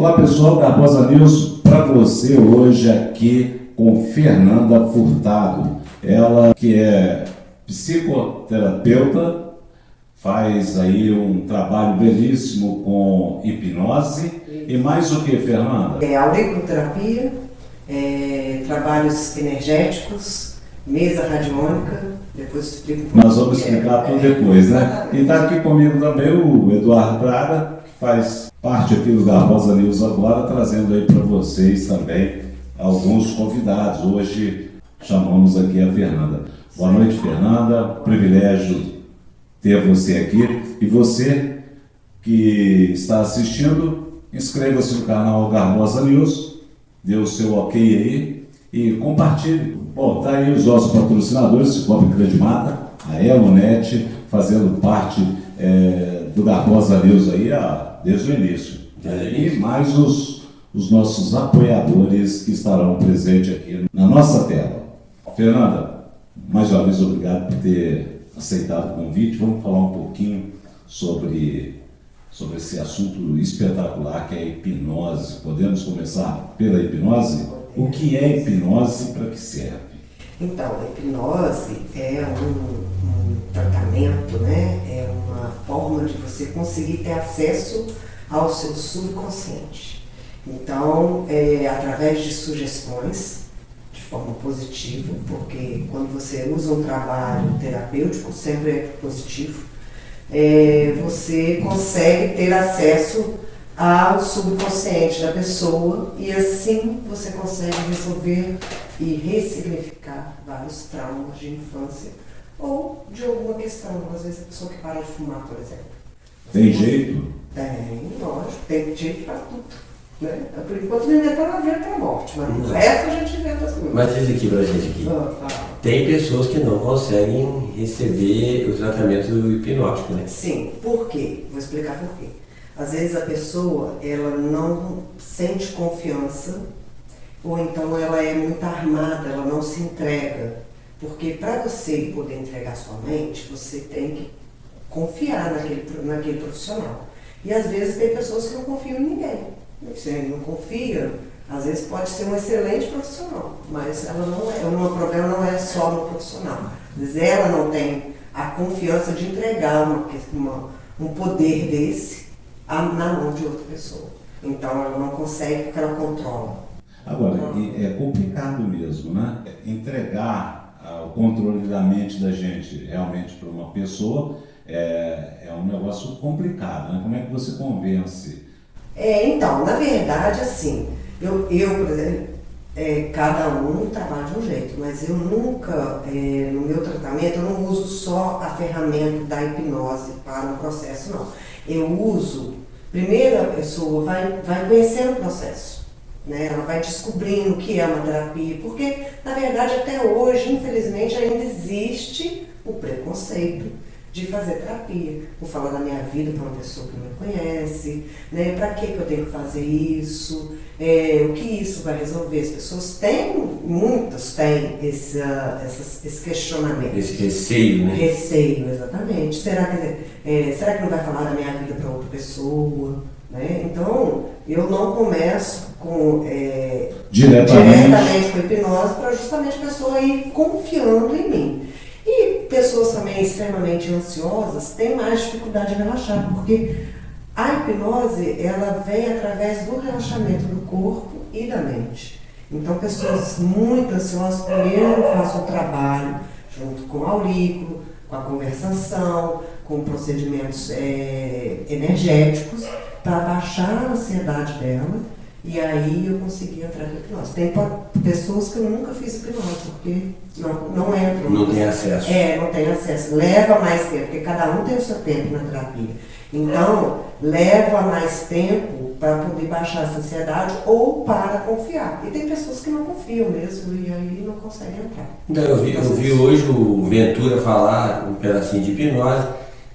Olá pessoal, Barbosa News para você hoje aqui com Fernanda Furtado. Ela que é psicoterapeuta, faz aí um trabalho belíssimo com hipnose. E mais o que, Fernanda? Auriculoterapia, trabalhos energéticos, mesa radiônica, depois explico. Nós vamos explicar tudo depois, né? E está aqui comigo também o Eduardo Braga, que faz parte aqui do Barbosa News agora, trazendo aí para vocês também alguns convidados. Hoje chamamos aqui a Fernanda. Boa noite, Fernanda. Privilégio ter você aqui. E você que está assistindo, inscreva-se no canal Barbosa News, dê o seu ok aí e compartilhe. Bom, tá aí os nossos patrocinadores, Cicobi Credimata, a Elonet, fazendo parte do Barbosa News aí desde o início. E mais os nossos apoiadores que estarão presentes aqui na nossa tela. Fernanda, mais uma vez obrigado por ter aceitado o convite. Vamos falar um pouquinho sobre esse assunto espetacular que é a hipnose. Podemos começar pela hipnose? O que é hipnose e para que serve? Então, a hipnose é um tratamento, né? É uma forma de você conseguir ter acesso ao seu subconsciente. Então, através de sugestões, de forma positiva, porque quando você usa um trabalho terapêutico, sempre é positivo, você consegue ter acesso ao subconsciente da pessoa e assim você consegue resolver e ressignificar vários traumas de infância ou de alguma questão. Às vezes a pessoa que para de fumar, por exemplo. Tem jeito? Tem, lógico, tem jeito para tudo. Né? Por enquanto não inventaram a vida para a morte, mas o resto a gente inventa as coisas. Mas diz aqui pra gente aqui, tem pessoas que não conseguem receber o tratamento hipnótico, né? Sim, por quê? Vou explicar por quê. Às vezes a pessoa, ela não sente confiança, ou então ela é muito armada, ela não se entrega. Porque para você poder entregar sua mente, você tem que confiar naquele profissional. E às vezes tem pessoas que não confiam em ninguém. Você não confia, às vezes pode ser um excelente profissional, mas ela não é, o problema não é só no profissional. Às vezes ela não tem a confiança de entregar um poder desse na mão de outra pessoa. Então ela não consegue porque ela controla. Agora, é complicado mesmo, né? Entregar o controle da mente da gente realmente para uma pessoa é um negócio complicado, né? Como é que você convence? Então, na verdade, assim, eu por exemplo, cada um trabalha de um jeito, mas eu nunca, no meu tratamento, eu não uso só a ferramenta da hipnose para o processo, não. Eu uso, primeiro a pessoa vai conhecendo o processo, né? Ela vai descobrindo o que é uma terapia, porque, na verdade, até hoje, infelizmente, ainda existe o preconceito de fazer terapia. Vou falar da minha vida para uma pessoa que não me conhece, né? Para que eu tenho que fazer isso? O que isso vai resolver? As pessoas muitas têm esse questionamento. Esse receio, né? Receio, exatamente. Será que não vai falar da minha vida para outra pessoa? Né? Então, eu não começo diretamente com hipnose para justamente a pessoa ir confiando em mim. E pessoas também extremamente ansiosas têm mais dificuldade de relaxar, porque a hipnose ela vem através do relaxamento do corpo e da mente. Então pessoas muito ansiosas primeiro fazem o trabalho junto com o aurículo, com a conversação, com procedimentos energéticos para baixar a ansiedade dela. E aí eu consegui entrar na hipnose. Tem pessoas que eu nunca fiz hipnose, porque não entram. Não tem acesso. Não tem acesso. Leva mais tempo, porque cada um tem o seu tempo na terapia. Então, leva mais tempo para poder baixar essa ansiedade ou para confiar. E tem pessoas que não confiam mesmo e aí não conseguem entrar. Então, eu vi hoje o Ventura falar um pedacinho de hipnose.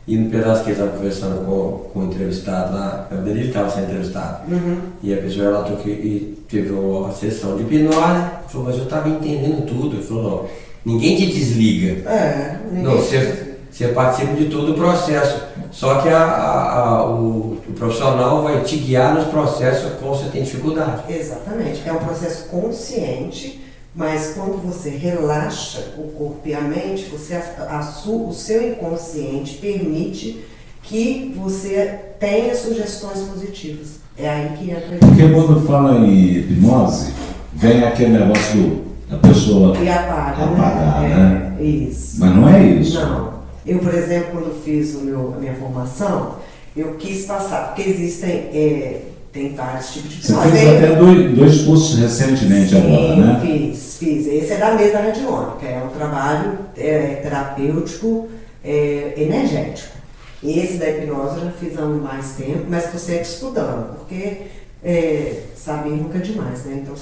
E no pedaço que ele estava conversando com o entrevistado lá, ele estava sendo entrevistado. Uhum. E a pessoa relatou que teve uma sessão de hipnose. Ele falou, mas eu estava entendendo tudo. Ele falou, não, ninguém te desliga. Não, você participa de todo o processo. Só que o profissional vai te guiar nos processos que você tem dificuldade. Exatamente. É um processo consciente, mas quando você relaxa o corpo e a mente, o seu inconsciente permite que você tenha sugestões positivas. É aí que entra a Porque quando fala em hipnose, vem aquele negócio da pessoa e apagar, né? Isso. Mas não é isso. Não. Eu, por exemplo, quando fiz a minha formação, eu quis passar, porque tem vários tipos de Você hipnose. fez até dois cursos recentemente agora, né? Fiz. Esse é da mesa radiônica, é um trabalho terapêutico energético. Esse da hipnose eu já fiz há mais tempo, mas estou sempre estudando, porque saber nunca é demais, né? Então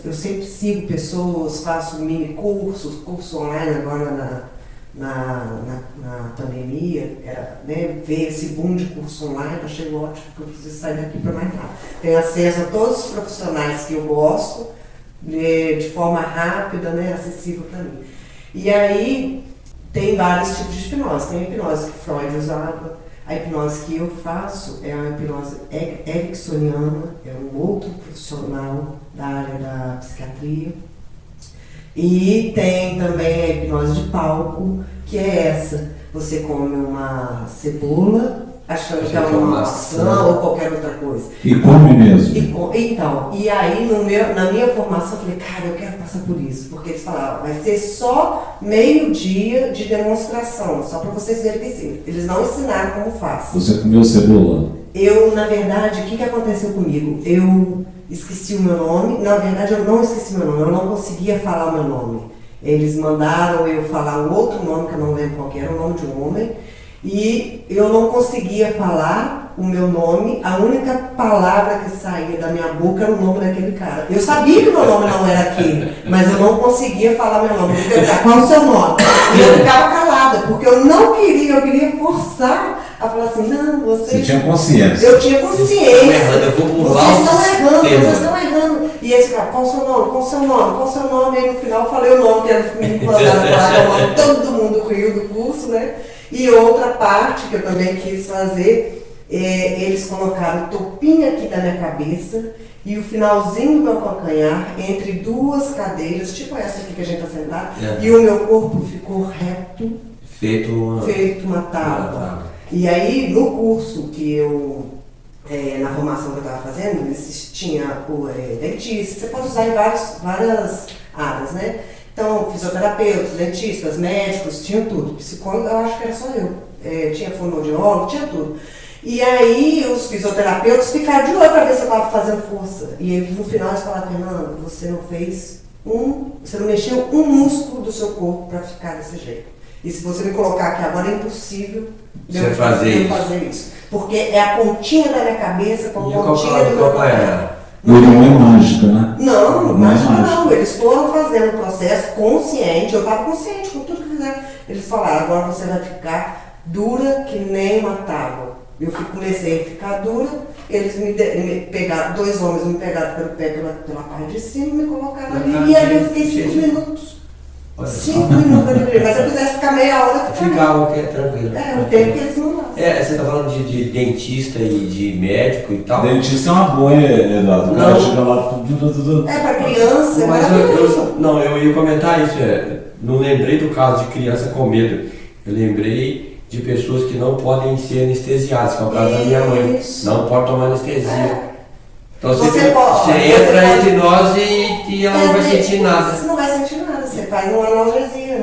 eu sempre sigo pessoas, faço mini curso online agora na pandemia, né, ver esse boom de curso online, eu achei ótimo, porque eu preciso sair daqui para mais nada. Tenho acesso a todos os profissionais que eu gosto, de forma rápida, né, acessível para mim. E aí tem vários tipos de hipnose. Tem a hipnose que Freud usava, a hipnose que eu faço é uma hipnose ericksoniana, é um outro profissional da área da psiquiatria. E tem também a hipnose de palco, que é essa. Você come uma cebola, achando que é uma maçã ou qualquer outra coisa. E come mesmo. E aí na minha formação eu falei, cara, eu quero passar por isso. Porque eles falavam, vai ser só meio-dia de demonstração, só para vocês verem que sim. Eles não ensinaram como faz. Você comeu cebola? Na verdade, o que aconteceu comigo? Eu esqueci o meu nome. Na verdade, eu não esqueci meu nome, eu não conseguia falar o meu nome. Eles mandaram eu falar um outro nome, que eu não lembro qual que era, o nome de um homem, e eu não conseguia falar o meu nome. A única palavra que saía da minha boca era o nome daquele cara. Eu sabia que o meu nome não era aquele, mas eu não conseguia falar meu nome. Eu perguntava, qual é o seu nome? E eu ficava calada, porque eu não queria, eu queria forçar a falar assim, não, Você tinha consciência. Eu tinha consciência. Vocês estão errando. E esse cara, qual o seu nome? Qual o seu nome? Qual o seu nome? E no final eu falei o nome, que era me mandado falar o nome. Todo mundo riu do curso, né? E outra parte que eu também quis fazer, eles colocaram o topinho aqui da minha cabeça e o finalzinho do meu calcanhar entre duas cadeiras, tipo essa aqui que a gente está sentado, e o meu corpo ficou reto, feito uma tábua. E aí, no curso que eu, na formação que eu estava fazendo, tinha o dentista, você pode usar em várias áreas, né? Então, fisioterapeutas, dentistas, médicos, tinha tudo. Psicólogo, eu acho que era só eu. Tinha fonoaudiólogo, tinha tudo. E aí, os fisioterapeutas ficaram de olho para ver se eu estava fazendo força. E eles, no final, eles falaram, Fernanda, você não mexeu um músculo do seu corpo para ficar desse jeito. E se você me colocar aqui agora, é impossível eu fazer isso. Porque é a pontinha da minha cabeça com a pontinha do meu calcanhar. Não é mágica, né? Não, mágica não. Eles foram fazendo o processo consciente, eu estava consciente com tudo que fizeram. Eles falaram, agora você vai ficar dura que nem uma tábua. Eu comecei a ficar dura, eles me pegaram, dois homens me pegaram pelo pé pela parte de cima e me colocaram ali. E ali eu fiquei 5 minutos. 5 minutos ali, mas se eu quisesse ficar meia hora, ficava tranquilo. O tempo que eles não você está falando de dentista e de médico e tal. Dentista é uma boa, Eduardo. O cara chega lá tudo. Para criança, mas eu ia comentar isso. Não lembrei do caso de criança com medo. Eu lembrei de pessoas que não podem ser anestesiadas, que é o caso da minha mãe. Não pode tomar anestesia. Então você entra em hipnose e ela não vai sentir nada. Você não vai sentir nada. Você faz uma analgesia,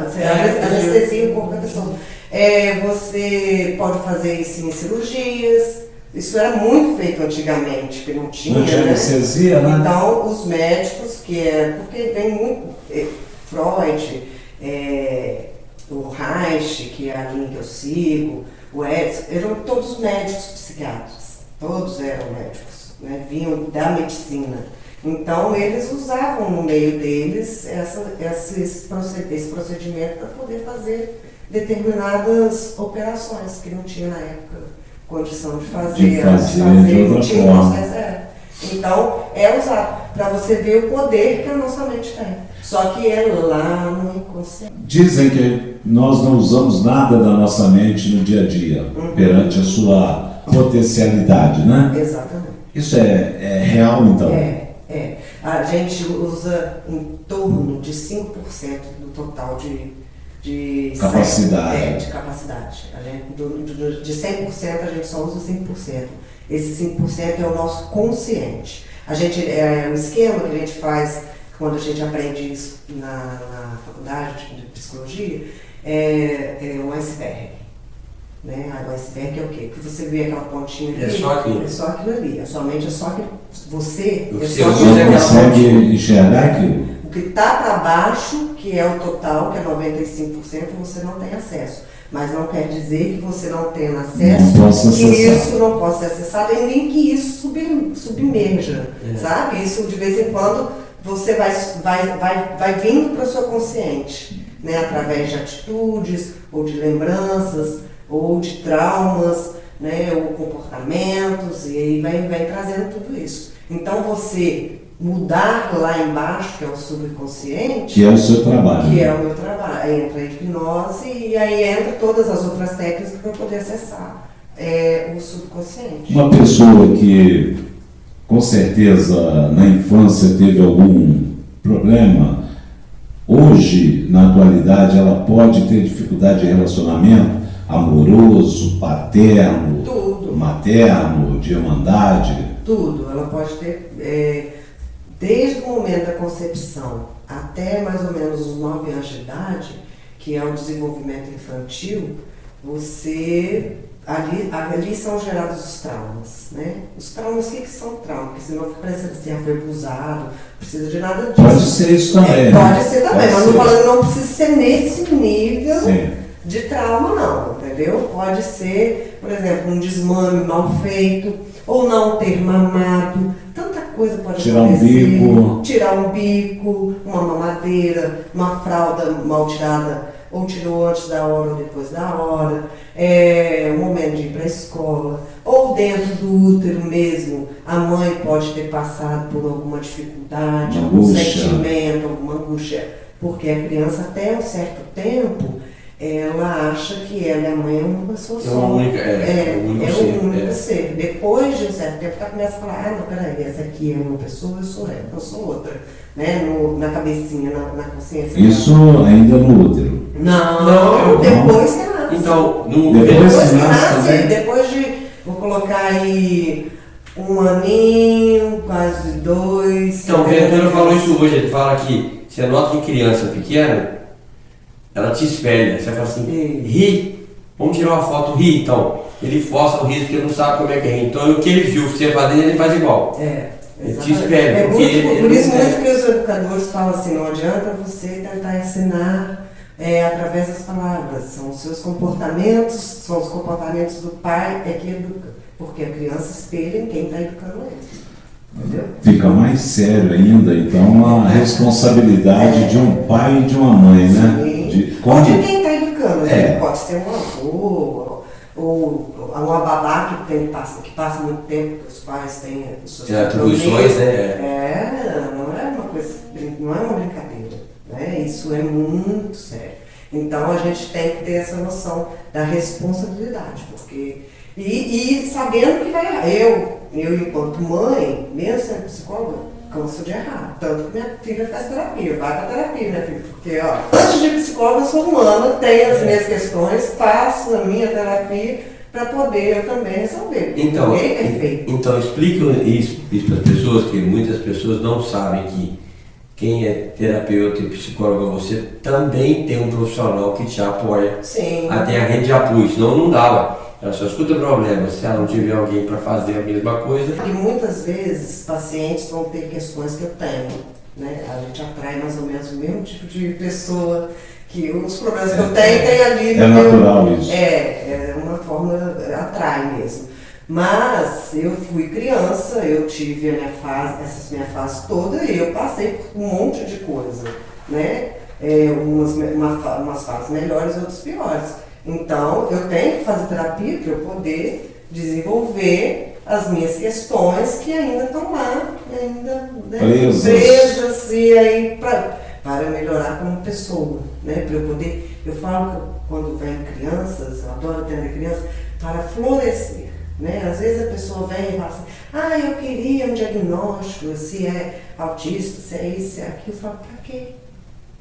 você anestesia um pouco da pessoa. Você pode fazer isso em cirurgias. Isso era muito feito antigamente, porque não tinha, anestesia, né? Então, os médicos, porque vem muito Freud, o Reich, que é a linha que eu sigo, o Edson, eram todos médicos psiquiatras. Todos eram médicos, né? Vinham da medicina. Então, eles usavam no meio deles esse procedimento para poder fazer determinadas operações que não tinha na época condição de fazer não tinha processo. Então, é usar para você ver o poder que a nossa mente tem. Só que é lá no inconsciente. Dizem que nós não usamos nada da nossa mente no dia a dia, perante a sua potencialidade, né? Exatamente. Isso é real, então? É. A gente usa em torno de 5% do total de capacidade. cérebro, de capacidade. A gente, de 100% a gente só usa 5%. Esse 5% é o nosso consciente. A gente, o esquema que a gente faz quando a gente aprende isso na faculdade de psicologia é um iceberg. Né? O iceberg é o quê? Que você vê aquela pontinha ali. É só aquilo. É só aquilo ali. A sua mente é só aquilo. Você é seu só uso Você é aquela consegue enxergar aquilo? o que está para baixo, que é o total, que é 95%, você não tem acesso. Mas não quer dizer que você não tenha acesso, Não possa que acessar. isso não possa ser acessado e nem que isso submerja, sabe? Isso de vez em quando você vai vindo para o seu consciente, né? Através de atitudes, ou de lembranças, ou de traumas, né? Ou comportamentos, e aí vai trazendo tudo isso. Então você mudar lá embaixo, que é o subconsciente, Que é o seu trabalho. que é o meu trabalho. Aí entra a hipnose e aí entra todas as outras técnicas para eu poder acessar o subconsciente. Uma pessoa que, com certeza, na infância teve algum problema, hoje, na atualidade, ela pode ter dificuldade de relacionamento amoroso, paterno, Tudo. materno, de irmandade. Tudo. Ela pode ter, desde o momento da concepção até mais ou menos os 9 anos de idade, que é o desenvolvimento infantil, ali são gerados os traumas, né? Os traumas, o que são traumas? Porque senão fica parecendo assim, foi abusado, não precisa de nada disso. Pode ser isso também. Pode ser também, mas ser. não precisa ser nesse nível. Sim. De trauma não, entendeu? Pode ser, por exemplo, um desmame mal feito, ou não ter mamado, tanta coisa pode acontecer. Tirar um bico, uma mamadeira, uma fralda mal tirada, ou tirou antes da hora ou depois da hora, um momento de ir para a escola, ou dentro do útero mesmo, a mãe pode ter passado por alguma dificuldade, algum sentimento, alguma angústia, porque a criança até um certo tempo ela acha que ela e a mãe é uma pessoa só. O único ser. Depois de um certo tempo, ela começa a falar, não, peraí, essa aqui é uma pessoa, eu sou outra. Né? Na cabecinha, na consciência. Isso ainda no útero? Não, depois que nasce. Então, depois que nasce, depois de, vou colocar aí, 1 aninho, quase 2. Então, o Ventura falou isso hoje, ele fala que você nota que criança pequena, ela te espelha, você fala assim, ri, vamos tirar uma foto, ri, então. Ele força o riso porque ele não sabe como é que é. Então o que ele viu você fazendo, ele faz igual. Ele te espelha. Por isso muito que os educadores falam assim, não adianta você tentar ensinar através das palavras. São os seus comportamentos, são os comportamentos do pai que educa. Porque a criança espelha em quem está educando ele. Entendeu? Fica mais sério ainda, então, a responsabilidade de um pai e de uma mãe, né? De quem está educando. Pode ser um avô, ou uma babá que passa muito tempo, que os pais têm suas atribuições, não é uma coisa, não é uma brincadeira, né? Isso é muito sério. Então a gente tem que ter essa noção da responsabilidade, porque e sabendo que vai errar. Eu enquanto mãe, mesmo sendo psicóloga, canso de errar. Tanto que minha filha faz terapia, vai pra terapia, minha filha. Porque, antes de psicóloga, eu sou humana, tenho as minhas questões, faço a minha terapia para poder eu também resolver. Então, ninguém é perfeito. Então, explica isso para as pessoas, que muitas pessoas não sabem que quem é terapeuta e psicólogo, você também tem um profissional que te apoia. Sim. Até a rede de apoio, senão não dava. Ela só escuta problemas se ela não tiver alguém para fazer a mesma coisa. E muitas vezes pacientes vão ter questões que eu tenho, né? A gente atrai mais ou menos o mesmo tipo de pessoa, que os problemas que eu tenho tem ali. É natural isso. É uma forma, atrai mesmo. Mas eu fui criança, eu tive a essa minha fase toda e eu passei por um monte de coisa, né? Umas fases melhores, outras piores. Então, eu tenho que fazer terapia para eu poder desenvolver as minhas questões que ainda estão lá, ainda presas, e aí para melhorar como pessoa, né? Para eu poder, eu falo que quando vem crianças, eu adoro atender crianças, para florescer. né? Às vezes a pessoa vem e fala assim, eu queria um diagnóstico, se é autista, se é isso, se é aquilo. Eu falo, pra quê?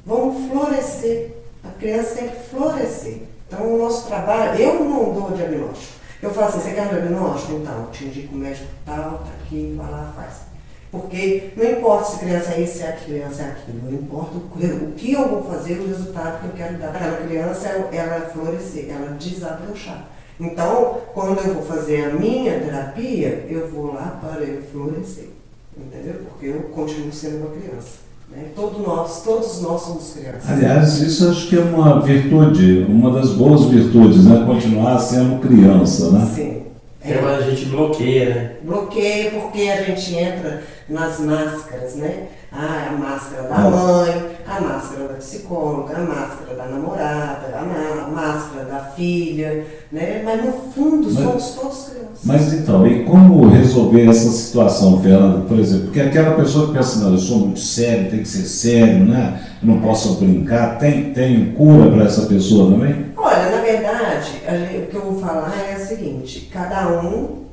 Vamos florescer. A criança tem que florescer. Então o nosso trabalho, eu não dou diagnóstico. Eu falo assim, você quer um diagnóstico? Então, te indico o médico tal, tá aqui, vai lá, faz. Porque não importa se criança é isso, se é criança é aquilo, não importa o que eu vou fazer, o resultado que eu quero dar para a criança, ela florescer, ela desabrochar. Então, quando eu vou fazer a minha terapia, eu vou lá para eu florescer, entendeu? Porque eu continuo sendo uma criança. Né? Todos nós somos crianças. Aliás, isso acho que é uma virtude, uma das boas virtudes, né? Continuar sendo criança, né? Sim. Mas a gente bloqueia, né? Bloqueia porque a gente entra nas máscaras, né? A máscara da mãe, a máscara da psicóloga, a máscara da namorada, a máscara da filha, né? Mas no fundo somos todos crianças. Mas então, e como resolver essa situação, Fernanda? Por exemplo, porque aquela pessoa que pensa, não, eu sou muito sério, tem que ser sério, né? Eu não posso brincar, tem cura para essa pessoa também? Olha, na verdade, o que eu vou falar é o seguinte, cada um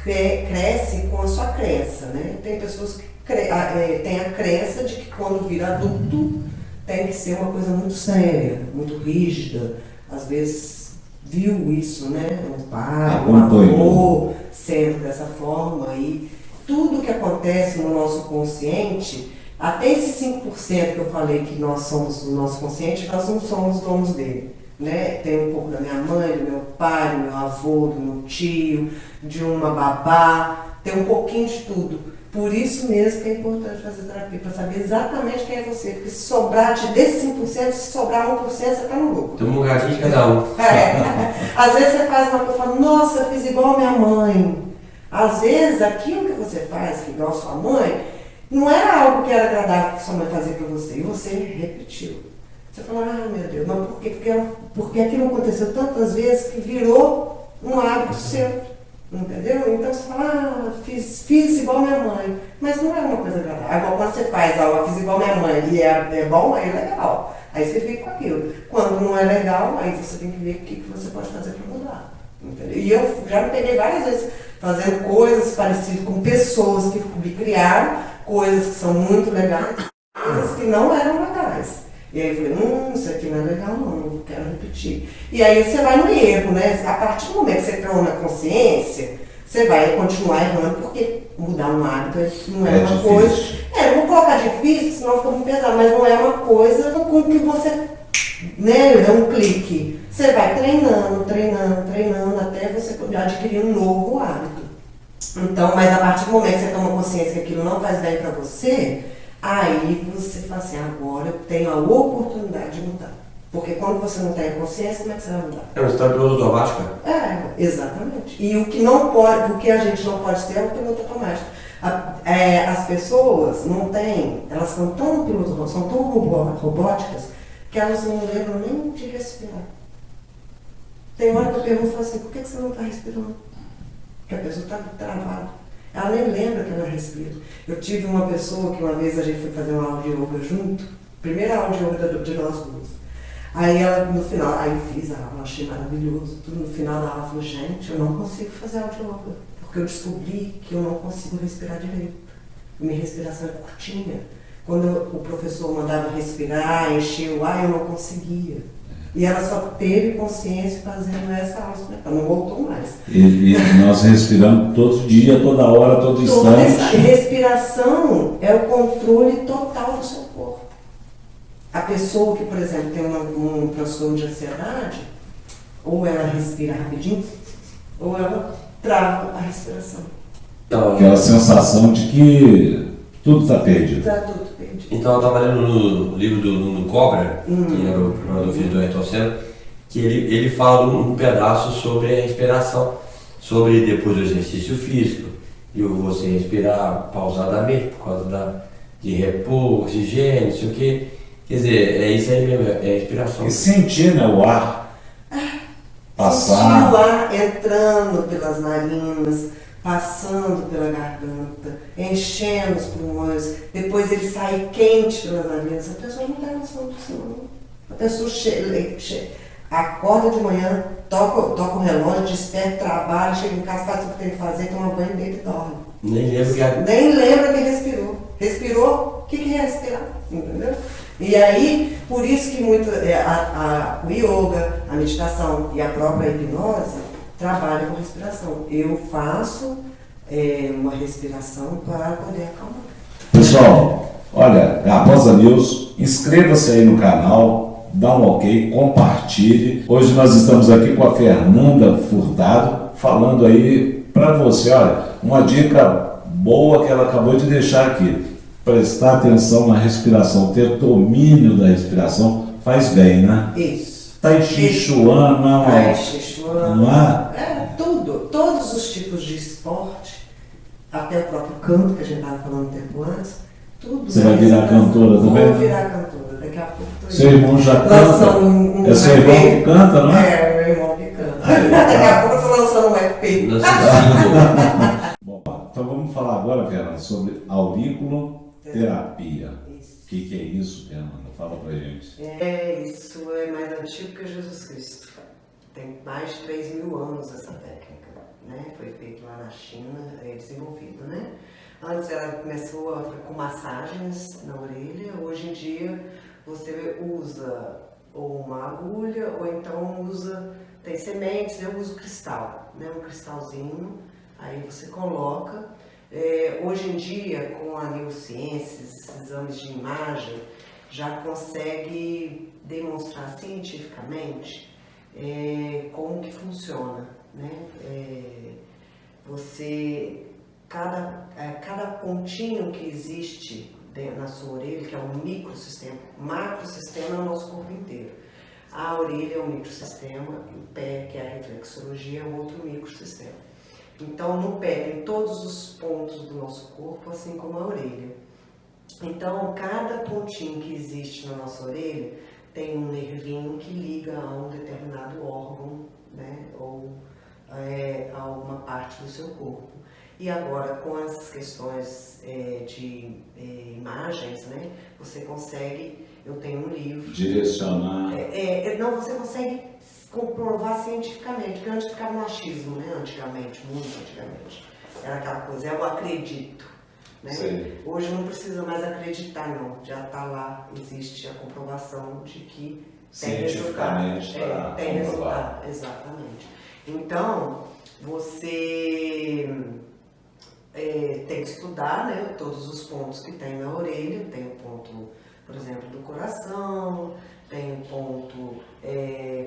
cresce com a sua crença, né? Tem pessoas que têm a crença de que quando vira adulto tem que ser uma coisa muito séria, muito rígida, às vezes viu isso, né? Um pai, um avô sendo dessa forma e tudo que acontece no nosso consciente, até esses 5% que eu falei que nós somos do nosso consciente, nós não somos donos dele. Né? Tem um pouco da minha mãe, do meu pai, do meu avô, do meu tio, de uma babá, tem um pouquinho de tudo. Por isso mesmo que é importante fazer terapia, para saber exatamente quem é você. Porque se sobrar desses 5%, se sobrar 1%, você está no lucro. Tem um lugarzinho de cada um. Às vezes você faz uma coisa e fala, nossa, eu fiz igual a minha mãe. Às vezes aquilo que você faz, que igual a sua mãe, não era algo que era agradável que sua mãe fazia para você, e você repetiu. Você fala, meu Deus, mas por quê? Porque aquilo aconteceu tantas vezes que virou um hábito seu, entendeu? Então você fala, fiz igual a minha mãe, mas não é uma coisa agradável. Agora quando você faz algo, fiz igual a minha mãe e é bom, aí é legal. Aí você fica com aquilo. Quando não é legal, aí você tem que ver o que você pode fazer para mudar. Entendeu? E eu já me peguei várias vezes fazendo coisas parecidas com pessoas que me criaram, coisas que são muito legais, coisas que não eram legais. E aí eu falei, isso aqui não é legal não quero repetir. E aí você vai no erro, né? A partir do momento que você entrou na consciência, você vai continuar errando, porque mudar um hábito não é uma coisa. Não vou colocar difícil, senão fica muito pesado, mas não é uma coisa com que você, né, dá um clique. Você vai treinando até você poder adquirir um novo hábito. Então, mas a partir do momento que você toma consciência que aquilo não faz bem para você, aí você fala assim, agora eu tenho a oportunidade de mudar. Porque quando você não tem a consciência, como é que você vai mudar? É um estado piloto automático? Exatamente. E o que a gente não pode ter é o piloto automático. As pessoas não têm, elas são tão robóticas, que elas não lembram nem de respirar. Tem hora que eu pergunto assim, por que você não está respirando? Porque a pessoa está travada. Ela nem lembra que ela respira. Eu tive uma pessoa que uma vez a gente foi fazer uma aula de yoga junto, primeira aula de yoga de nós duas. Aí ela, no final, aí eu fiz a aula, achei maravilhoso, tudo. No final da aula, eu falei, gente, eu não consigo fazer aula de yoga, porque eu descobri que eu não consigo respirar direito. Minha respiração é curtinha. Quando o professor mandava respirar, encher o ar, eu não conseguia. E ela só teve consciência fazendo essa aula, ela não voltou mais. E nós respiramos todo dia, toda hora, todo instante. Respiração é o controle total do seu corpo. A pessoa que, por exemplo, tem um transtorno de ansiedade, ou ela respira rapidinho, ou ela trava a respiração. Aquela sensação de que tudo está perdido. Está tudo perdido. Então eu estava lendo no livro do Nuno Cobra, que era o preparador físico do Ayrton Senna, que ele fala um pedaço sobre a respiração, sobre depois do exercício físico, e você respirar pausadamente por causa de repor, oxigênio, não sei o quê. Quer dizer, é isso aí mesmo, é a respiração. E sentir, né, o ar passar. Sentir o ar entrando pelas narinas, passando pela garganta, enchendo os pulmões, depois ele sai quente pelas narinas. A pessoa não tem noção disso não. A pessoa acorda de manhã toca o relógio, desperta, trabalha, chega em casa, faz o que tem que fazer, toma banho, deita e dorme. Nem lembro que é. Nem lembra que respirou. Respirou, o que é respirar? Entendeu? E aí, por isso que muito, o yoga, a meditação e a própria hipnose trabalham com respiração. Eu faço uma respiração para poder acalmar. Pessoal, olha, Raposa News, inscreva-se aí no canal, dá um ok, compartilhe. Hoje nós estamos aqui com a Fernanda Furtado, falando aí para você, olha, uma dica boa que ela acabou de deixar aqui. Prestar atenção na respiração, ter domínio da respiração faz bem, né? Isso. Tai Chi Chuan, não é? Tai Chi Chuan. Não é? Tudo. Todos os tipos de esporte, até o próprio canto que a gente estava falando um tempo antes, tudo. Você vai virar cantora também? Vou virar cantora, daqui a pouco estou Seu irmão já canta? É seu irmão que canta, não é? É, meu irmão que canta. Daqui a pouco eu estou lançando um EP. Bom, então vamos falar agora, Fernanda, sobre auriculoterapia. O que é isso, Fernanda? Fala pra gente. Isso é mais antigo que Jesus Cristo. Tem mais de 3.000 anos essa técnica, né? Foi feito lá na China, desenvolvido, né? Antes ela começou com massagens na orelha, hoje em dia você usa ou uma agulha ou então tem sementes, eu uso cristal, né? Um cristalzinho, aí você coloca. Hoje em dia, com a neurociência, esses exames de imagem, já consegue demonstrar cientificamente como que funciona, né? Cada pontinho que existe na sua orelha, que é um microsistema, macrosistema é o nosso corpo inteiro. A orelha é um microsistema, e o pé, que é a reflexologia, é um outro microsistema. Então, no pé tem todos os pontos do nosso corpo, assim como a orelha. Então, cada pontinho que existe na nossa orelha tem um nervinho que liga a um determinado órgão, né, ou a uma parte do seu corpo. E agora, com as questões de imagens, né, você consegue, eu tenho um livro... Direcionar... não, você consegue comprovar cientificamente, porque antes ficava no achismo, né, antigamente, muito antigamente. Era aquela coisa, eu acredito. Né? Hoje não precisa mais acreditar, não. Já está lá, existe a comprovação de que tem resultado. Tem resultado, exatamente. Então, você tem que estudar, né, todos os pontos que tem na orelha. Tem o ponto, por exemplo, do coração, tem o ponto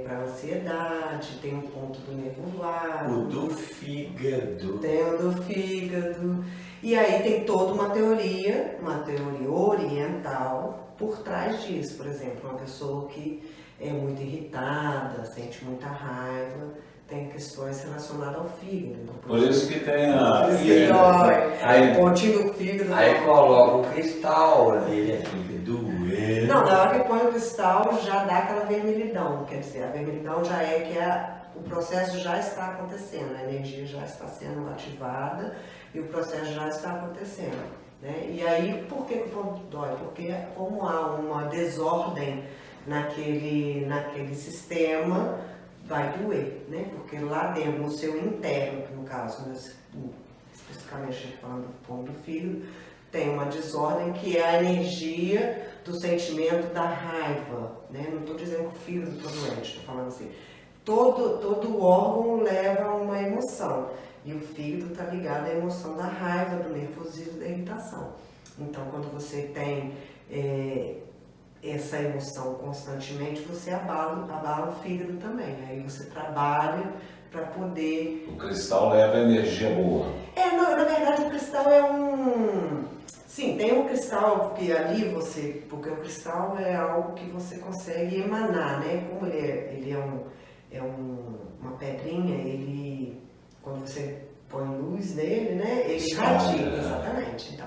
para ansiedade, tem o ponto do nervo vago. O do fígado. Tem o do fígado. E aí tem toda uma teoria oriental por trás disso. Por exemplo, uma pessoa que é muito irritada, sente muita raiva, tem questões relacionadas ao fígado. Por isso que tem aí pontinho do fígado. Aí coloca um cristal ali, ele fica doendo. Não, na hora que põe o cristal já dá aquela vermelhidão. Quer dizer, a vermelhidão já é que o processo já está acontecendo, a energia já está sendo ativada e o processo já está acontecendo. Né? E aí, por que o ponto dói? Porque como há uma desordem naquele sistema, vai doer, né? Porque lá dentro, no seu interno, no caso, especificamente falando do ponto do fígado, tem uma desordem que é a energia do sentimento da raiva, né? Não estou dizendo que o fígado está doente, estou falando assim. Todo órgão leva a uma emoção e o fígado está ligado à emoção da raiva, do nervosismo, da irritação. Então, quando você tem essa emoção constantemente, você abala o fígado também. Aí você trabalha para poder... O cristal leva energia boa. Na verdade, o cristal é Sim, tem um cristal que ali porque o cristal é algo que você consegue emanar, né? Como ele é uma pedrinha, quando você põe luz nele, né? Ele irradia, exatamente.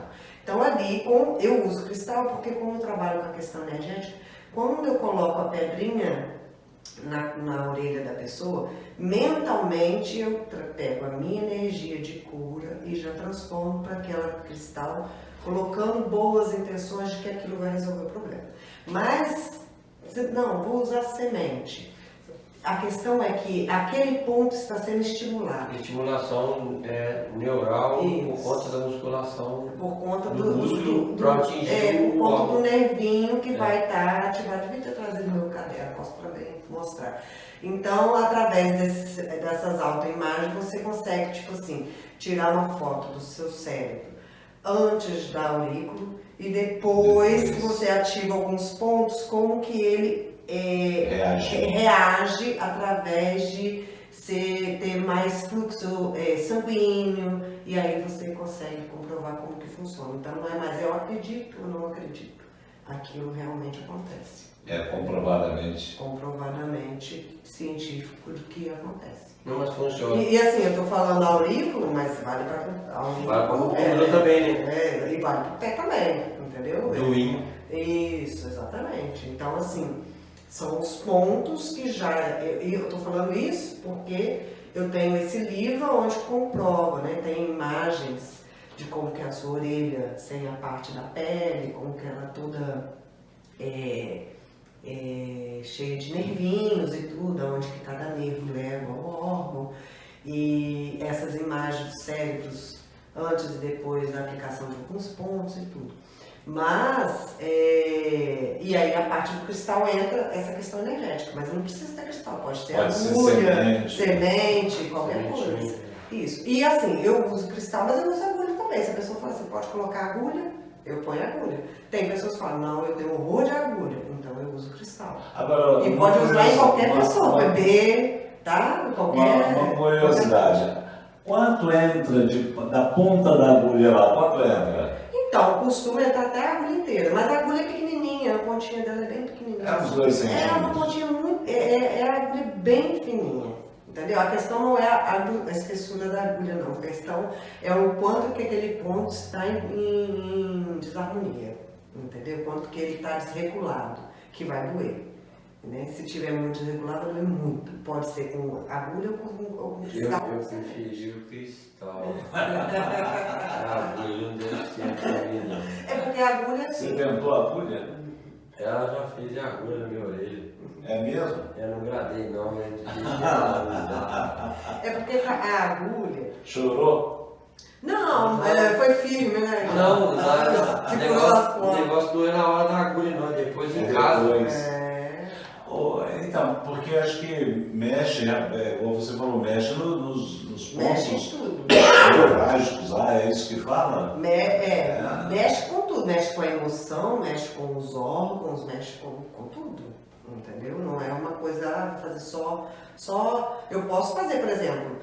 Então ali, eu uso cristal porque como eu trabalho com a questão energética, quando eu coloco a pedrinha na orelha da pessoa, mentalmente eu pego a minha energia de cura e já transformo para aquela cristal, colocando boas intenções de que aquilo vai resolver o problema. Mas, não, vou usar semente. A questão é que aquele ponto está sendo estimulado. Estimulação neural por Isso. conta da musculação. Por conta Do músculo para atingir por o conta do órgão. nervinho que vai estar ativado. Devia ter trazido meu caderno, posso também mostrar. Então, através dessas autoimagens, você consegue, tipo assim, tirar uma foto do seu cérebro antes da aurícula e depois que você ativa alguns pontos, como que ele reage através de ter mais fluxo sanguíneo, e aí você consegue comprovar como que funciona. Então não é mais eu acredito ou não acredito. Aquilo realmente acontece. É comprovadamente. Comprovadamente científico do que acontece. Não, mas funciona. E assim, eu estou falando aurículo, mas vale para aurículo. Vale para o pulmão também, né? E vale para o pé também, entendeu? Do rim. Isso, exatamente. Então, assim, são os pontos que já... Eu estou falando isso porque eu tenho esse livro onde comprova, né? Tem imagens de como que é a sua orelha sem a parte da pele, como que ela toda cheia de nervinhos e tudo, onde que cada nervo leva ao órgão. E essas imagens dos cérebros antes e depois da aplicação de alguns pontos e tudo. Mas, e aí a parte do cristal entra essa questão energética, mas não precisa ter cristal, pode ter agulha, semente, qualquer coisa. Isso. E assim, eu uso cristal, mas eu uso agulha também. Se a pessoa fala assim, pode colocar agulha, eu ponho agulha. Tem pessoas que falam, não, eu tenho horror de agulha, então eu uso cristal. Agora, e pode usar em qualquer pessoa, bebê, tá? Uma curiosidade. Quanto entra da ponta da agulha lá? Quanto entra? Então, o costume é entrar até a agulha inteira, mas a agulha é pequenininha, a pontinha dela é bem pequenininha. É uns 2 centímetros. É uma pontinha muito, é a agulha bem fininha, entendeu? A questão não é a espessura da agulha, não. A questão é o quanto que aquele ponto está em desarmonia, entendeu? Quanto que ele está desregulado, que vai doer. Né? Se tiver muito desregulado, vai doer muito. Pode ser com agulha ou com cristal. Eu preferi o cristal. A agulha não deve ser pra mim, não. É porque a agulha, Você assim... inventou a agulha? Ela já fez a agulha na minha orelha. É mesmo? Eu não gradei, não, mas É porque a agulha... Chorou? Não, foi firme, né? Não, segurou as o pontas. negócio não é na hora da agulha, não. Depois em casa. Então, porque acho que mexe, como você falou, mexe nos pontos Mexe em tudo. neurálgicos, é isso que fala? Mexe com tudo, mexe com a emoção, mexe com os órgãos, mexe com tudo, entendeu? Não é uma coisa fazer só... Eu posso fazer, por exemplo,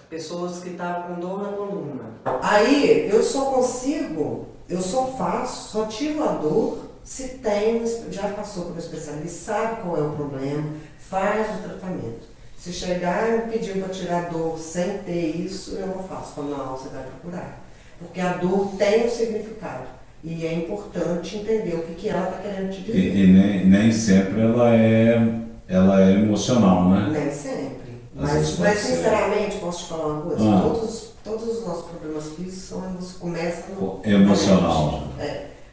pessoas que estavam com dor na coluna. Aí, eu só faço, só tiro a dor se tem, já passou por um especialista, sabe qual é o problema, faz o tratamento. Se chegar e me pedir para tirar dor sem ter isso, eu não faço. Falo, não, você vai procurar. Porque a dor tem um significado. E é importante entender o que ela está querendo te dizer. E nem sempre ela é emocional, né? Nem sempre. Mas sinceramente, posso te falar uma coisa? Todos os nossos problemas físicos começam no emocional.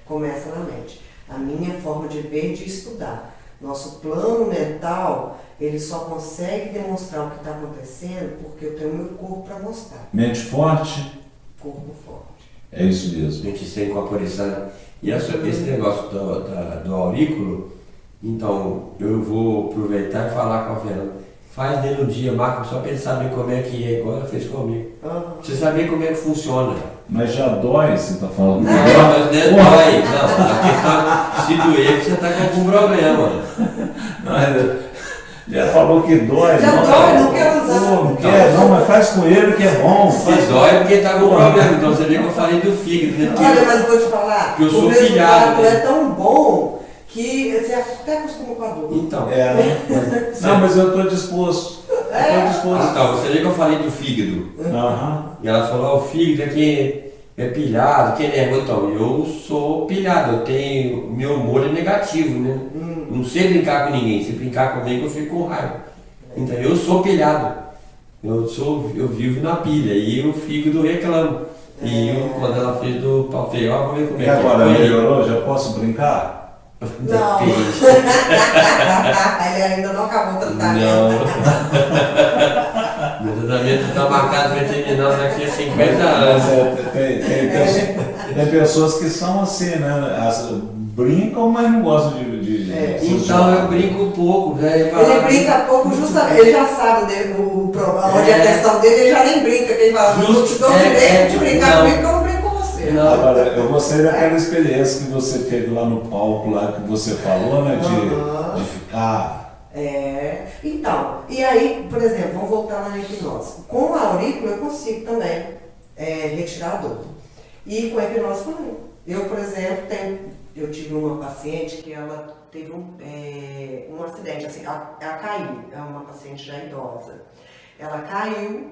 Começa na mente. A minha forma de ver, de estudar. Nosso plano mental, ele só consegue demonstrar o que está acontecendo porque eu tenho o meu corpo para mostrar. Mente forte? Corpo forte. É isso mesmo. Gente sem incorporizada. E esse negócio do aurículo, então eu vou aproveitar e falar com a Fernanda. Faz dele um dia, marca só para ele saber como é que é, igual ela fez comigo. Pra você saber como é que funciona. Mas já dói, você está falando? Não, mas não é dói. Não, a questão, se doer, você está com algum problema. Já falou que dói. Já dói, não quero usar. Não quer, não, mas faz com ele que é bom. Se dói porque está com problema. Então você vê que eu falei do fígado. Né? Olha, mas vou te falar, que eu sou o resultado né? é tão bom que você até acostuma com a dor. Então. Não, mas eu estou disposto. Então, você vê que eu falei do fígado. E ela falou, o fígado aqui é pilhado, que é nervoso. Então, eu sou pilhado, meu humor é negativo, né? Não sei brincar com ninguém, se brincar comigo eu fico com raiva. Então, eu sou pilhado. Eu vivo na pilha e o fígado reclama. E quando ela fez do pau feio, vou ver como é que agora melhorou? Já posso brincar? Não. Depende. Ele ainda não acabou o tratamento. Não. Meu tratamento está marcado para terminar daqui a 50 anos. Mas tem pessoas que são assim, né? Brincam, mas não gostam de Então eu brinco um pouco, né? Ele brinca pouco, justamente, ele já sabe o problema, onde é a questão dele, ele já nem brinca, que ele fala, eu te dou o direito de brincar comigo, que eu não brinco com você. Não. Agora, eu gostei daquela experiência que você teve lá no palco, lá que você falou, né? De ficar. Então, e aí, por exemplo, vamos voltar lá na hipnose. Com a aurícula eu consigo também retirar a dor. E com a hipnose também. Eu, por exemplo, eu tive uma paciente que ela teve um acidente, assim, ela caiu, é uma paciente já idosa. Ela caiu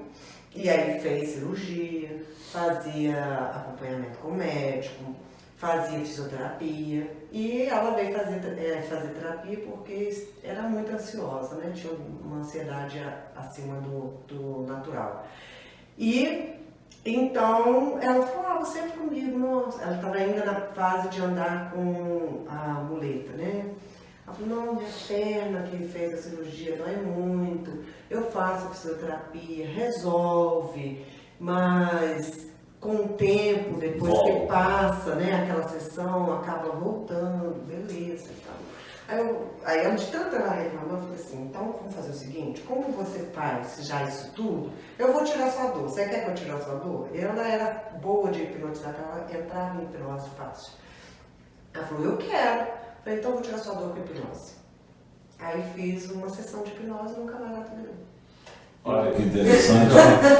e aí fez cirurgia, fazia acompanhamento com o médico, fazia fisioterapia e ela veio fazer terapia porque era muito ansiosa, né? Tinha uma ansiedade acima do natural. E então ela falou, você é comigo, nossa. Ela estava ainda na fase de andar com a muleta, né? Ela falou, não, minha perna que fez a cirurgia dói muito, eu faço fisioterapia, resolve, mas com o tempo, depois que passa, né, aquela sessão, acaba voltando, beleza e tal. Aí ela de tanto ela reclamou, eu falei assim, então vamos fazer o seguinte, como você faz já isso tudo, eu vou tirar sua dor. Você quer que eu tire a sua dor? Ela era boa de hipnotizar, ela entrava em hipnose fácil. Ela falou, eu quero. Eu falei, então eu vou tirar sua dor com hipnose. Aí fiz uma sessão de hipnose e nunca mais ela terminou. Olha que interessante.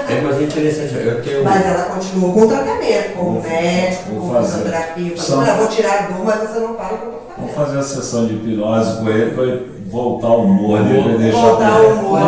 É mais interessante. Eu tenho... Mas ela continuou com o tratamento, com o médico, com a fisioterapia. Eu vou tirar a dor, mas você não para o que eu tô fazendo. Vamos fazer a sessão de hipnose com ele para voltar o humor dele, deixar voltar o humor.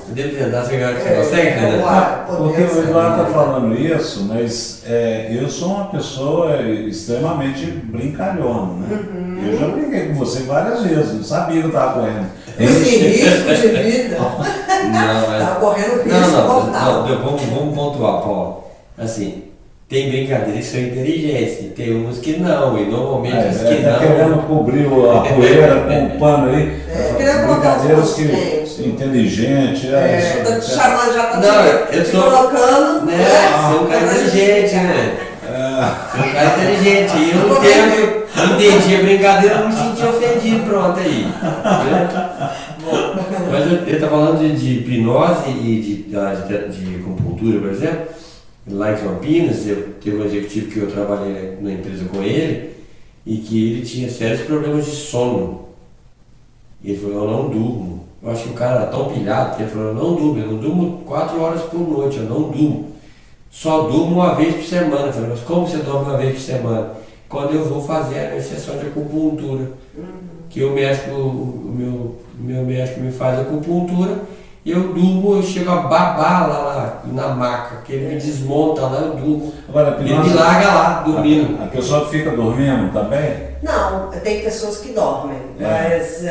Devo tentar, você consegue entender? Porque o Eduardo está falando isso, mas eu sou uma pessoa extremamente brincalhona, né? Eu já brinquei com você várias vezes, não sabia que eu estava correndo. Esse risco de vida. Estava correndo risco mortal. Vamos pontuar, Paulo. Assim, tem brincadeiras que são inteligentes, tem umas que não, e normalmente as que tá não. Querendo cobrir a poeira com o pano aí. Querendo colocar os que inteligente. Tá te chamando, já tá te colocando. Né? Você é um cara inteligente, né? Você é um cara inteligente. E eu não entendi a brincadeira, eu não me senti ofendido, pronto aí. Mas eu tô falando de hipnose e de acupuntura, por exemplo. Lá em Campinas, teve um executivo que eu trabalhei na empresa com ele e que ele tinha sérios problemas de sono. E ele falou, eu não durmo. Eu acho que o cara era tão pilhado que ele falou, eu não durmo 4 horas por noite, eu não durmo. Só durmo uma vez por semana. Eu falei, mas como você dorme uma vez por semana? Quando eu vou fazer a minha sessão de acupuntura. Que o meu médico me faz acupuntura. Eu durmo, eu chego a babar lá na maca, que ele me desmonta lá, eu durmo. Agora, ele me larga lá, dormindo. A pessoa fica dormindo também? Não, tem pessoas que dormem, mas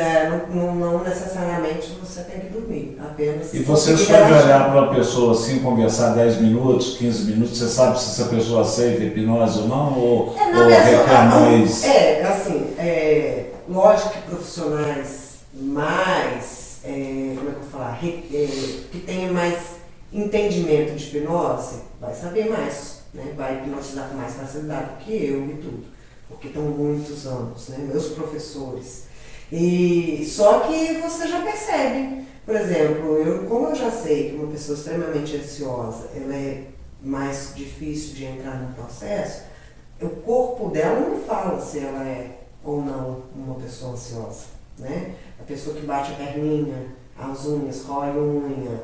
não necessariamente você tem que dormir, apenas... E você só de olhar para uma pessoa assim, conversar 10 minutos, 15 minutos, você sabe se essa pessoa aceita hipnose ou não? Ou requer mais? Lógico que profissionais mais... como é que eu vou falar, que tenha mais entendimento de hipnose, vai saber mais, né? Vai hipnotizar com mais facilidade do que eu e tudo, porque estão muitos anos, né? Meus professores. E só que você já percebe, por exemplo, como eu já sei que uma pessoa extremamente ansiosa, ela é mais difícil de entrar no processo, o corpo dela não fala se ela é ou não uma pessoa ansiosa, né? A pessoa que bate a perninha, as unhas, rói unha,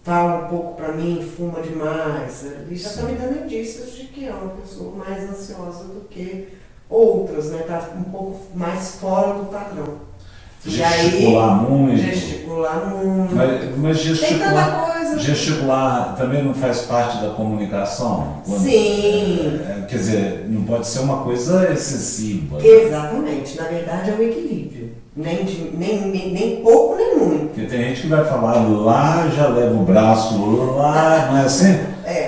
fala um pouco pra mim, fuma demais, ele já está me dando indícios de que é uma pessoa mais ansiosa do que outras, né? Tá um pouco mais fora do padrão. Gesticular muito. Mas Tem tanta coisa. Gesticular também não faz parte da comunicação? Sim. Quer dizer, não pode ser uma coisa excessiva. Exatamente. Na verdade é um equilíbrio. Nem pouco, nem muito. Porque tem gente que vai falar lá, já leva o braço lá, não é assim?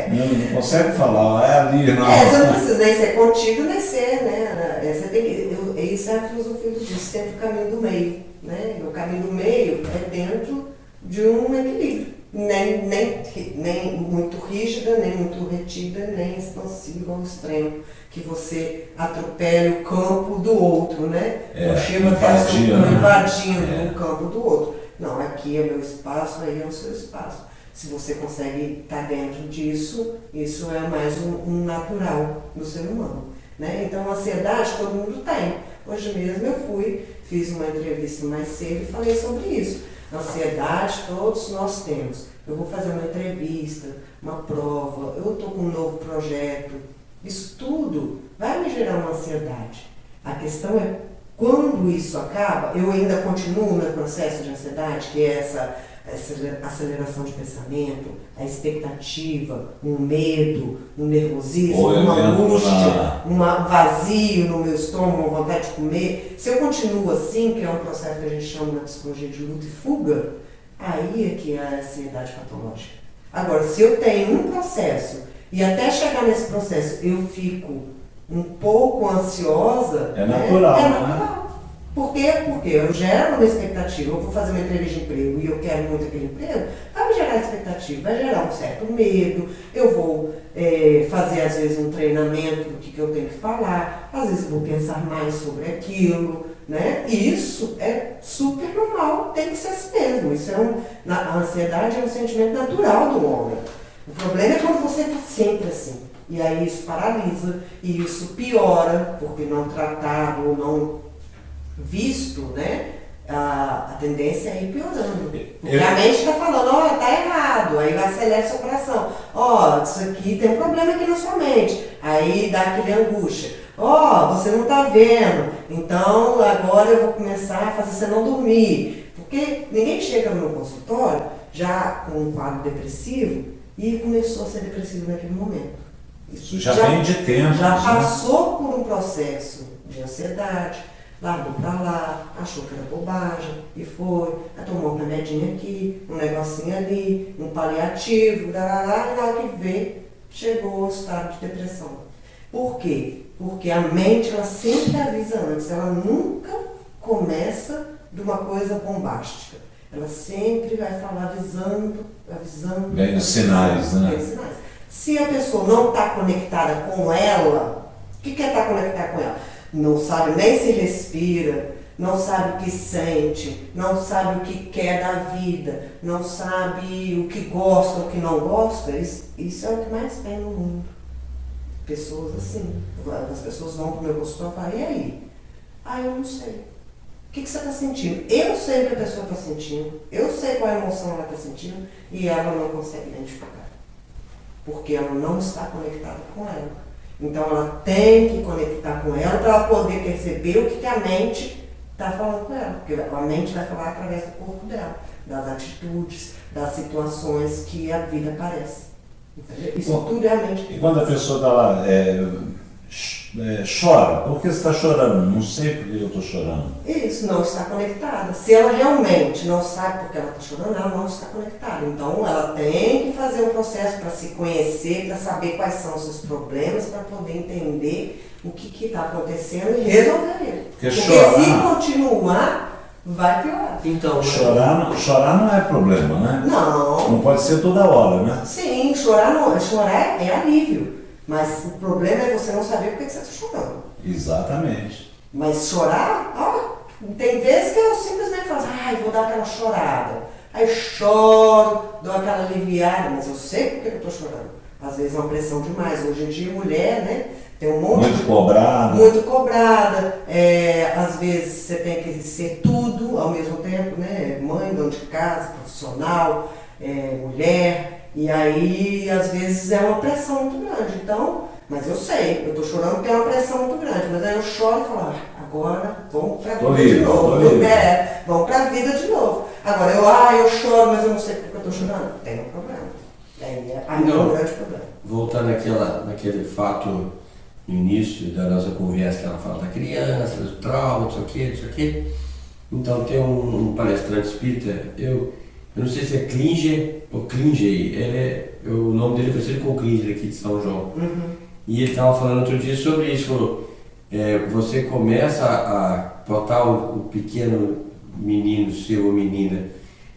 Não consegue falar, é ali, não. Você não precisa nem ser contigo, nem ser, né? Você tem que, isso é a filosofia do Cristo, sempre o caminho do meio, né? O caminho do meio é dentro de um equilíbrio, nem muito rígida, nem muito retida, nem expansiva ao extremo, que você atropele o campo do outro, né? Não chega invadindo o campo do outro. Não, aqui é meu espaço, aí é o seu espaço. Se você consegue estar dentro disso, isso é mais um natural do ser humano, né? Então, a ansiedade todo mundo tem. Hoje mesmo eu fiz uma entrevista mais cedo e falei sobre isso. Ansiedade todos nós temos. Eu vou fazer uma entrevista, uma prova, eu estou com um novo projeto. Isso tudo vai me gerar uma ansiedade. A questão é quando isso acaba, eu ainda continuo no processo de ansiedade, que é essa aceleração de pensamento, a expectativa, um medo, um nervosismo, uma angústia, um vazio no meu estômago, uma vontade de comer. Se eu continuo assim, que é um processo que a gente chama na psicologia de luta e fuga, aí é que é a ansiedade patológica. Agora, se eu tenho um processo e até chegar nesse processo eu fico um pouco ansiosa, é natural. É natural. Né? Por quê? Porque eu gero uma expectativa, eu vou fazer uma entrevista de emprego e eu quero muito aquele emprego, vai me gerar expectativa, vai gerar um certo medo, eu vou fazer às vezes um treinamento do que eu tenho que falar, às vezes eu vou pensar mais sobre aquilo, né? E isso é super normal, tem que ser assim mesmo. Isso a ansiedade é um sentimento natural do homem. O problema é quando você está sempre assim. E aí isso paralisa, e isso piora, porque não tratado ou não visto, né? A tendência é ir piorando. Porque a mente está falando, tá errado, aí vai acelerar seu coração. Isso aqui tem um problema aqui na sua mente. Aí dá aquele angústia. Você não está vendo, então agora eu vou começar a fazer você não dormir. Porque ninguém chega no meu consultório já com um quadro depressivo e começou a ser depressivo naquele momento. Isso já vem de tempo. Já passou por um processo de ansiedade, largou pra lá, achou que era bobagem e foi, tomou um remedinho aqui, um negocinho ali, um paliativo, e na hora que vê, chegou ao estado de depressão. Por quê? Porque a mente, ela sempre avisa antes, ela nunca começa de uma coisa bombástica. Ela sempre vai falar avisando. Vem os sinais, né? Vem os sinais. Se a pessoa não está conectada com ela, o que é estar conectada com ela? Não sabe nem se respira, não sabe o que sente, não sabe o que quer da vida, não sabe o que gosta, o que não gosta, isso é o que mais tem no mundo. Pessoas assim. As pessoas vão para o meu consultório e falam, e aí? Eu não sei. O que você está sentindo? Eu sei o que a pessoa está sentindo, eu sei qual a emoção ela está sentindo e ela não consegue identificar. Porque ela não está conectada com ela. Então ela tem que conectar com ela para ela poder perceber o que a mente está falando com ela. Porque a mente vai falar através do corpo dela, das atitudes, das situações que a vida parece. Entendeu? Isso tudo é a mente. E quando a pessoa está lá, chora, por que você está chorando? Não sei por que eu estou chorando. Isso, não está conectada. Se ela realmente não sabe por que ela está chorando, ela não está conectada. Então ela tem que fazer um processo para se conhecer, para saber quais são os seus problemas, para poder entender o que está acontecendo e resolver ele. Porque se continuar, vai piorar. Então, chorar não é problema, né? Não. Não pode ser toda hora, né? Sim, chorar é alívio. Mas o problema é você não saber por que você está chorando. Exatamente. Mas chorar, tem vezes que eu simplesmente falo, vou dar aquela chorada. Aí choro, dou aquela aliviada, mas eu sei por que eu estou chorando. Às vezes é uma pressão demais. Hoje em dia, mulher, né? Tem um monte muito cobrada. Muito cobrada. Às vezes você tem que ser tudo ao mesmo tempo, né? Mãe, dona de casa, profissional, mulher. E aí, às vezes, é uma pressão muito grande. Então, mas eu sei, eu estou chorando porque é uma pressão muito grande. Mas aí eu choro e falo, agora vamos para a vida de novo. Vamos para a vida de novo. Agora, eu choro, mas eu não sei porque eu estou chorando. Tem um problema. Aí é um grande problema. Voltando naquele fato no início da nossa conversa, que ela fala da criança, do trauma, não sei o quê. Então, tem um palestrante espírita, eu não sei se é Klinger ou Klinger, o nome dele é parecido com o Cringer aqui de São João. E ele estava falando outro dia sobre isso, falou, você começa a botar o pequeno menino seu ou menina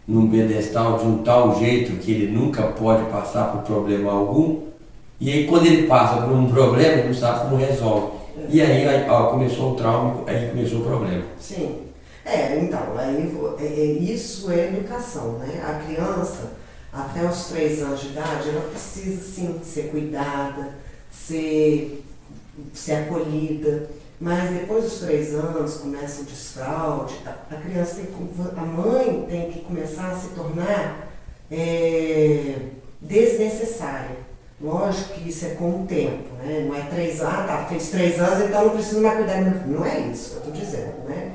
num pedestal de um tal jeito que ele nunca pode passar por problema algum, e aí quando ele passa por um problema, ele não sabe como resolve. E aí começou o trauma, aí começou o problema. Sim. Então, isso é educação, né? A criança, até os 3 anos de idade, ela precisa sim ser cuidada, ser acolhida, mas depois dos 3 anos começa o desfraude, a mãe tem que começar a se tornar desnecessária. Lógico que isso é com o tempo, né? Não é 3 anos, fez 3 anos, então não preciso mais cuidar do meu filho. Não é isso que eu estou dizendo, né?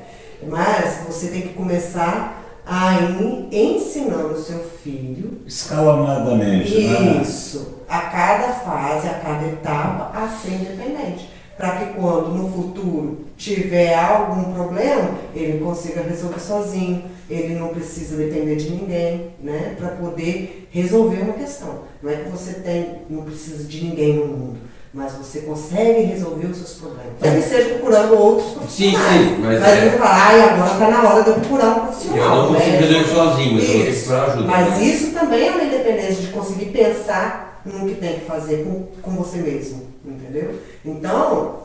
Mas você tem que começar a ir ensinando o seu filho. Escalonadamente, né? Isso. A cada fase, a cada etapa, a ser independente. Para que quando no futuro tiver algum problema, ele consiga resolver sozinho, ele não precisa depender de ninguém, né? Para poder resolver uma questão. Não é que você não precisa de ninguém no mundo, mas você consegue resolver os seus problemas. Talvez seja procurando outros profissionais. Sim, mas você fala, agora está na hora de eu procurar um profissional. Eu não consigo resolver sozinho, mas eu vou ter que Isso. procurar ajuda. Mas isso também é uma independência de conseguir pensar no que tem que fazer com você mesmo, entendeu? Então,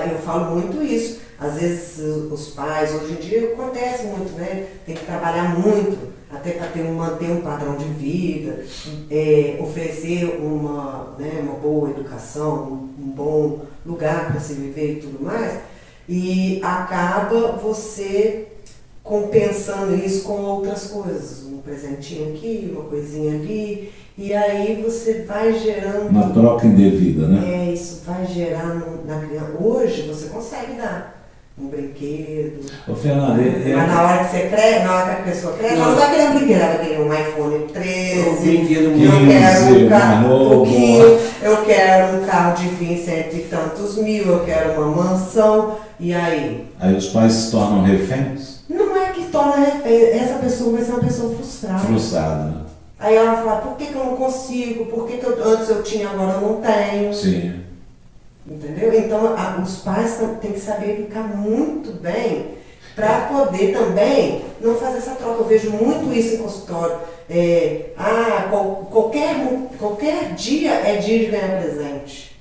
eu falo muito isso. Às vezes os pais, hoje em dia acontece muito, né? Tem que trabalhar muito até para manter um padrão de vida, oferecer uma boa educação, um bom lugar para se viver e tudo mais. E acaba você compensando isso com outras coisas, um presentinho aqui, uma coisinha ali, e aí você vai gerando... Uma troca indevida, né? Isso vai gerar na criança. Hoje você consegue dar um brinquedo. Ô, Fernanda, mas na hora que você cresce, na hora que a pessoa cresce, ela não vai querer um brinquedo, ela vai querer um iPhone 13, Um brinquedo 15, eu quero um carro, novo. eu quero um carro de 20 e tantos mil, eu quero uma mansão, e aí? Aí os pais se tornam reféns? Não é que torna refém, essa pessoa vai ser uma pessoa frustrada. Frustrada, né? Aí ela vai falar, por que eu não consigo? Por que antes eu tinha, agora eu não tenho? Sim. Entendeu? Então os pais têm que saber educar muito bem para poder também não fazer essa troca. Eu vejo muito isso em consultório. Qualquer dia é dia de ganhar presente.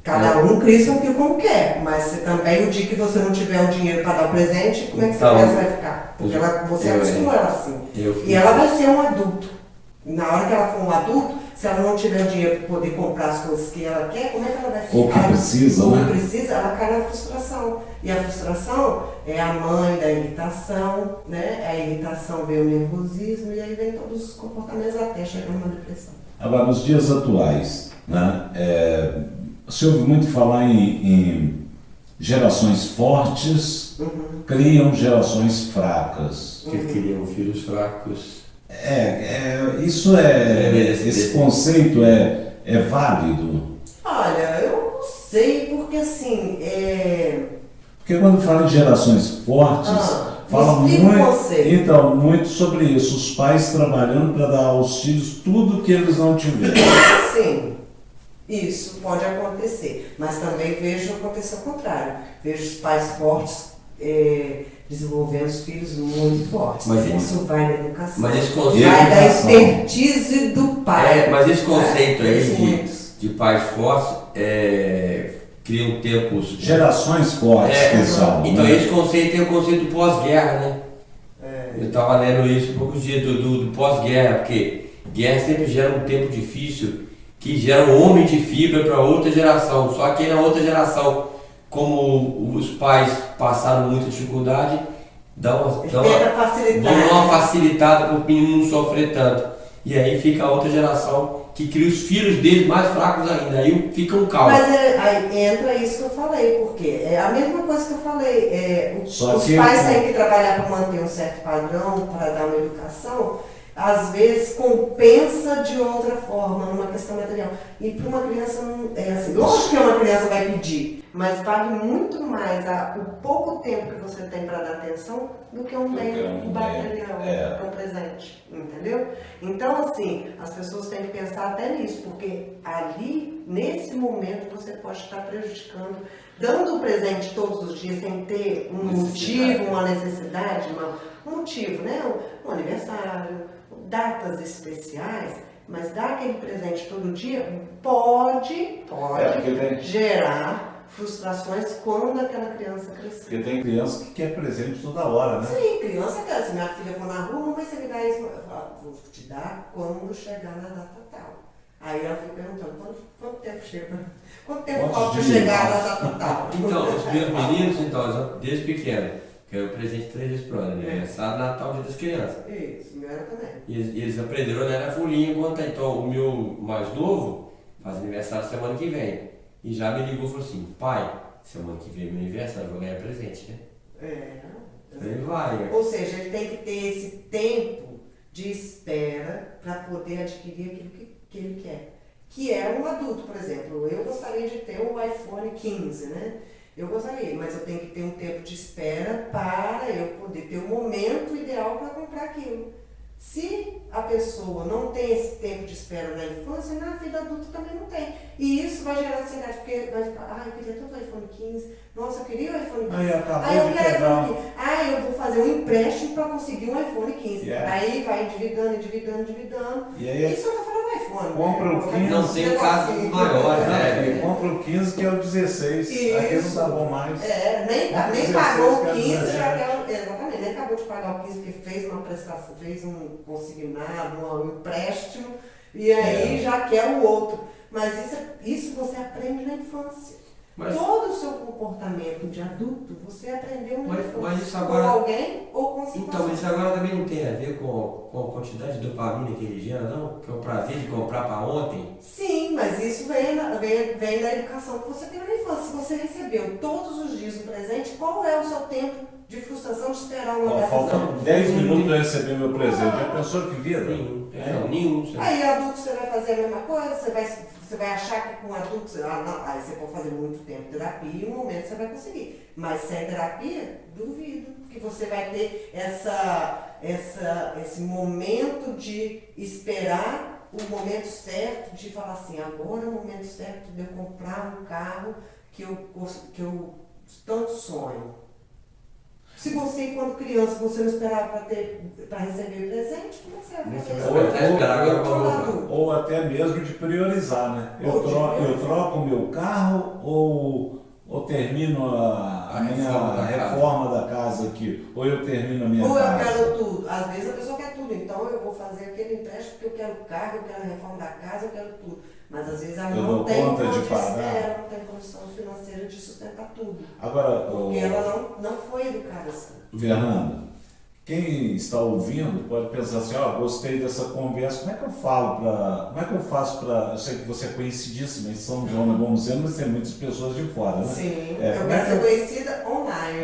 Cada um cria seu filho como quer, mas você também, o dia que você não tiver o dinheiro para dar o presente, como é que essa criança vai ficar? Porque você acostumou ela assim. E ela vai ser um adulto. Na hora que ela for um adulto, se ela não tiver o dinheiro para poder comprar as coisas que ela quer, como é que ela vai ficar? Ou que precisa, ou né? que precisa, ela cai na frustração. E a frustração é a mãe da irritação, né? A irritação vem o nervosismo e aí vem todos os comportamentos até chegar numa depressão. Agora, nos dias atuais, né, se ouve muito falar em gerações fortes, criam gerações fracas. Que criam filhos fracos. Esse conceito é válido? Olha, eu não sei, porque assim, Porque quando fala em gerações fortes, fala muito sobre isso, os pais trabalhando para dar aos filhos tudo que eles não tiveram. Sim, isso pode acontecer, mas também vejo acontecer o contrário. Vejo os pais fortes desenvolvendo os filhos muito fortes. Mas isso vai na educação. Mas esse conceito vai da expertise do pai. Mas esse conceito aí de pais fortes criam tempos... Gerações fortes, pessoal. Então né? esse conceito é o conceito do pós-guerra, né? Eu estava lendo isso há poucos dias do pós-guerra, porque guerra sempre gera um tempo difícil, que gera um homem de fibra para outra geração. Só que na outra geração, como os pais passaram muita dificuldade, dão uma facilitada para o menino não sofrer tanto. E aí fica a outra geração que cria os filhos deles mais fracos ainda. Aí fica um caos. Mas aí entra isso que eu falei, porque é a mesma coisa que eu falei. Os pais têm que trabalhar para manter um certo padrão, para dar uma educação. Às vezes compensa de outra forma, numa questão material. E para uma criança, não é assim, lógico que uma criança vai pedir, mas vale muito mais o pouco tempo que você tem para dar atenção do que um bem material, um presente, entendeu? Então, assim, as pessoas têm que pensar até nisso, porque ali, nesse momento, você pode estar prejudicando, dando o presente todos os dias sem ter um motivo, uma necessidade, um motivo, né? Um aniversário, datas especiais, mas dar aquele presente todo dia pode gerar frustrações quando aquela criança crescer. Porque tem criança que quer presente toda hora, né? Sim, criança quer. Se minha filha for na rua, mamãe, você me dá isso? Eu falo, vou te dar quando chegar na data tal. Aí ela fica perguntando, quanto tempo chega? Quanto tempo falta para chegar na data tal? Então, os meus meninos, então, desde pequeno, ganhou presente 3 vezes por ano, aniversário, Natal, Dia das Crianças. Isso, meu era também. E eles aprenderam, né, na folhinha, contar. Então, o meu mais novo faz aniversário semana que vem. E já me ligou e falou assim, pai, semana que vem é meu aniversário, eu vou ganhar presente, né? Ele vai. Ou seja, ele tem que ter esse tempo de espera para poder adquirir aquilo que ele quer. Que é um adulto, por exemplo. Eu gostaria de ter um iPhone 15, né? Eu gostaria, mas eu tenho que ter um tempo de espera para eu poder ter o momento ideal para comprar aquilo. Se a pessoa não tem esse tempo de espera na infância, na vida adulta também não tem. E isso vai gerar ansiedade, porque vai ficar, eu queria tanto o iPhone 15, nossa, eu queria o iPhone 15. Eu quero iPhone 15. Eu vou fazer um empréstimo para conseguir um iPhone 15. Aí vai endividando. E aí, isso eu não tô falando do iPhone. Compra o 15. Não tem o caso maior, né? Compra o 15 que é o 16. Isso. Aqui não tá bom mais. Nem pagou o 15, já quer. Exatamente, nem acabou de pagar o 15 porque fez uma prestação, fez um consignado, um empréstimo, e aí já quer o outro. Mas isso você aprende na infância. Todo o seu comportamento de adulto, você aprendeu na infância. Mas isso agora, com alguém ou com situações. Então, isso agora também não tem a ver com a quantidade de dopamina que ele gera, não? Que é o prazer de comprar para ontem? Sim, mas isso vem da educação que você teve na infância. Se você recebeu todos os dias um presente, qual é o seu tempo de frustração de esperar uma decisão? Faltam 10 minutos para receber meu presente. Já pensou que vida? Nenhum. Aí adulto você vai fazer a mesma coisa, você vai achar que com adulto, aí você pode fazer muito tempo de terapia e um momento você vai conseguir. Mas sem terapia, duvido que você vai ter esse momento de esperar o momento certo, de falar assim, agora é o momento certo de eu comprar um carro que eu tanto sonho. Se você, quando criança, você não esperava para receber presente, como você vai fazer? Ou até mesmo de priorizar, né? Eu troco o meu carro ou termino a minha reforma da casa aqui, ou eu termino a minha casa. Ou eu quero tudo. Às vezes a pessoa quer tudo, então eu vou fazer aquele empréstimo porque eu quero o carro, eu quero a reforma da casa, eu quero tudo. Mas às vezes ela não tem condição financeira de sustentar tudo. Agora, porque ela não foi educada assim. Fernanda, quem está ouvindo pode pensar assim, gostei dessa conversa, como é que eu faço para, eu sei que você é conhecidíssima em São João da Bombonzeno, mas tem muitas pessoas de fora, né? Sim, eu quero ser conhecida online.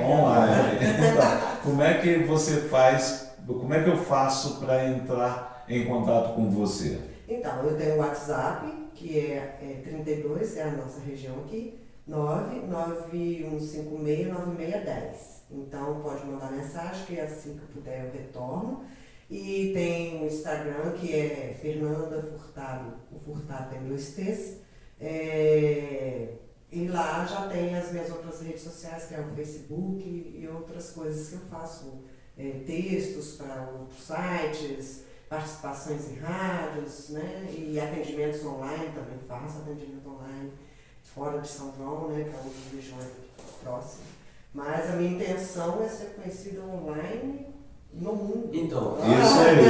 Então, como é que você faz, como é que eu faço para entrar em contato com você? Então, eu tenho o WhatsApp, que é 32, é a nossa região aqui, 991569610. Então pode mandar mensagem, que assim que eu puder eu retorno. E tem o Instagram, que é Fernanda Furtado, o Furtado tem 2 T's. E lá já tem as minhas outras redes sociais, que é o Facebook e outras coisas que eu faço. Textos para outros sites, participações em rádios, né? E atendimentos online, também faço atendimento online fora de São João, né? Para outras regiões próximas. Mas a minha intenção é ser conhecida online no mundo. Então, isso aí.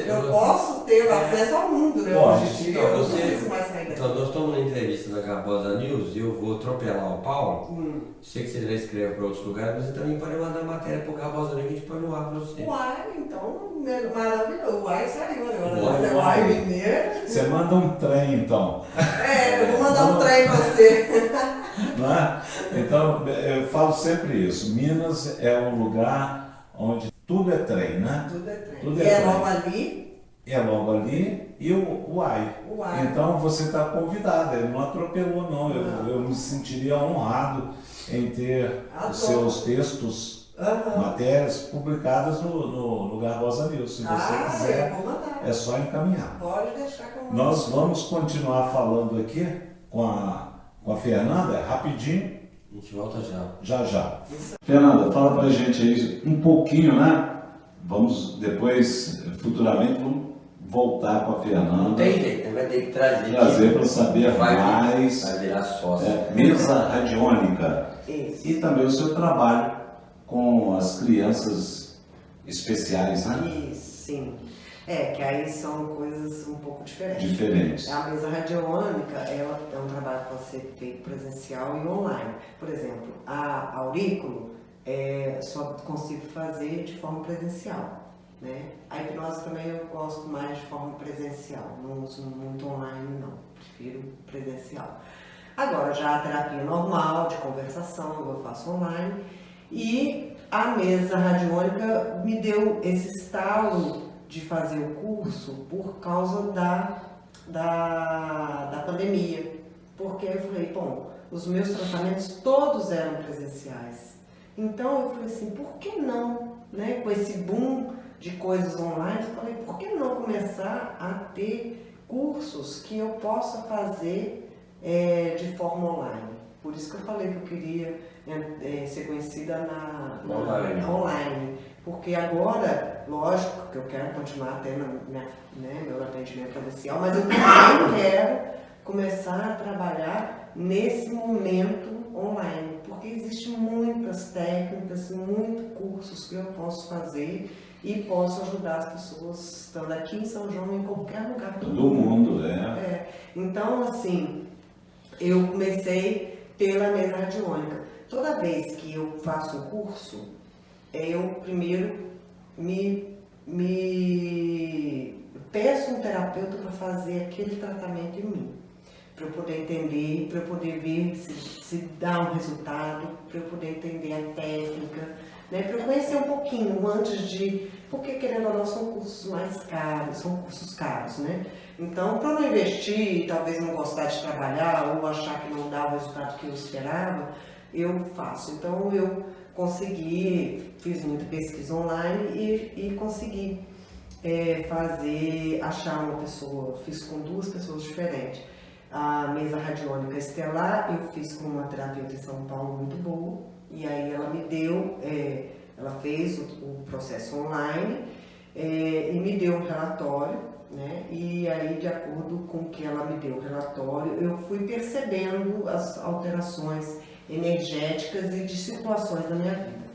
Eu posso ter acesso ao mundo, né? Hoje em dia eu não preciso mais sair daqui. Então, nós estamos na entrevista da Garbosa News e eu vou atropelar o Paulo. Sei que você já escreve para outros lugares, mas você também pode mandar matéria para o Garbosa News que a gente põe no ar para você. Uai, então, maravilhoso. Uai saiu agora. Uai mineiro. Você manda um trem, então. Eu vou mandar um trem para você. Não é? Então, eu falo sempre isso. Minas é um lugar onde tudo é trem, né? Tudo é trem. Tudo e é logo ali, é logo ali e o Uai. Então você está convidada, ele não atropelou não, eu me sentiria honrado em ter os seus textos, matérias publicadas no Garbosa News. Se você quiser, é só encaminhar. Pode deixar que eu mando. Nós vamos continuar falando aqui com a Fernanda, rapidinho. A gente volta já. Já. Fernanda, fala pra gente aí um pouquinho, né? Vamos depois, futuramente, vamos voltar com a Fernanda. Não tem jeito, vai ter que trazer para saber mais. Vai virar sócio. Mesa radiônica. Isso. E também o seu trabalho com as crianças especiais, né? Isso, sim. Que aí são coisas um pouco diferentes. Diferentes. A mesa radiônica, ela é um trabalho que pode ser feito presencial e online. Por exemplo, a aurículo, só consigo fazer de forma presencial. Né? A hipnose também eu gosto mais de forma presencial, não uso muito online não, prefiro presencial. Agora já a terapia normal, de conversação, eu faço online, e a mesa radiônica me deu esse estalo de fazer o curso por causa da pandemia, porque eu falei, bom, os meus tratamentos todos eram presenciais, então eu falei assim, por que não, né, com esse boom de coisas online, eu falei, por que não começar a ter cursos que eu possa fazer de forma online? Por isso que eu falei que eu queria ser conhecida online. Porque agora, lógico que eu quero continuar tendo meu atendimento presencial, mas eu também quero começar a trabalhar nesse momento online, porque existem muitas técnicas, muitos cursos que eu posso fazer e posso ajudar as pessoas estando aqui em São João, em qualquer lugar do mundo. Então, assim, eu comecei pela mesa radiônica. Toda vez que eu faço um curso, eu primeiro me peço um terapeuta para fazer aquele tratamento em mim, para eu poder entender, para eu poder ver se dá um resultado, para eu poder entender a técnica, né, para eu conhecer um pouquinho antes de... Porque, querendo ou não, são cursos mais caros, são cursos caros, né? Então, para eu não investir, talvez não gostar de trabalhar ou achar que não dá o resultado que eu esperava, eu faço. Então, eu consegui, fiz muita pesquisa online e consegui achar uma pessoa, fiz com 2 pessoas diferentes. A mesa radiônica estelar, eu fiz com uma terapeuta em São Paulo muito boa, e aí ela me deu, ela fez o processo online e me deu um relatório, né? E aí, de acordo com o que ela me deu o relatório, eu fui percebendo as alterações energéticas e de situações da minha vida.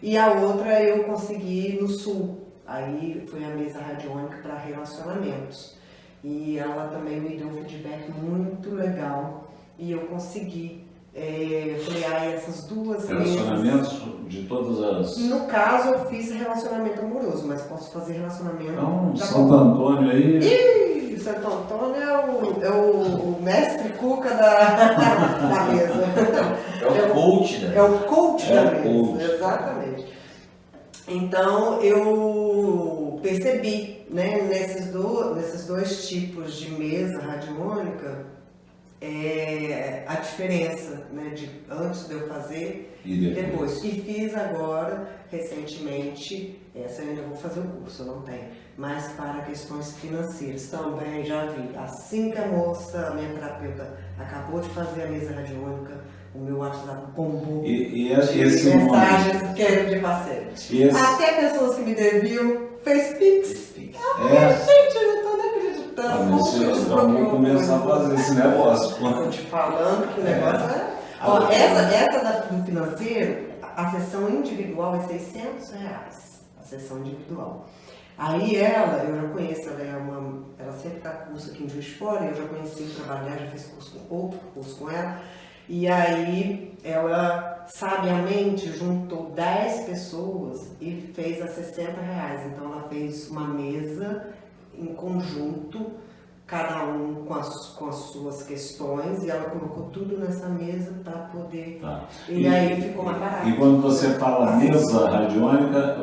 E a outra eu consegui no Sul, aí foi a mesa radiônica para relacionamentos. E ela também me deu um feedback muito legal e eu consegui essas 2 relacionamentos mesas, de todas as... No caso, eu fiz relacionamento amoroso, mas posso fazer relacionamento... Então, Santo Antônio aí... Ih, Santo Antônio é o mestre cuca da mesa. É o coach, né? É o coach da mesa, coach. Exatamente. Então, eu percebi, né, nesses 2 tipos de mesa radiônica, a diferença, né, de antes de eu fazer e depois. E fiz agora, recentemente, essa eu ainda vou fazer o curso, eu não tenho, mas para questões financeiras também já vi. Assim que a minha terapeuta, acabou de fazer a mesa radiônica, o meu WhatsApp bombou e de mensagens querendo de paciente. Até pessoas que me deviam fez Pix. Gente, eu não tô nem acreditando. Vamos começar a fazer esse negócio. Estou te falando que o negócio essa do financeiro, a sessão individual é R$600. A sessão individual. Aí eu já conheço, ela sempre dá curso aqui em Juiz de Fora, eu já conheci o trabalho dela, já fiz outro curso com ela. E aí ela sabiamente juntou 10 pessoas e fez a R$60. Então ela fez uma mesa em conjunto, cada um com as suas questões, e ela colocou tudo nessa mesa para poder... E aí ficou mais barato. E quando você fala mesa radiônica,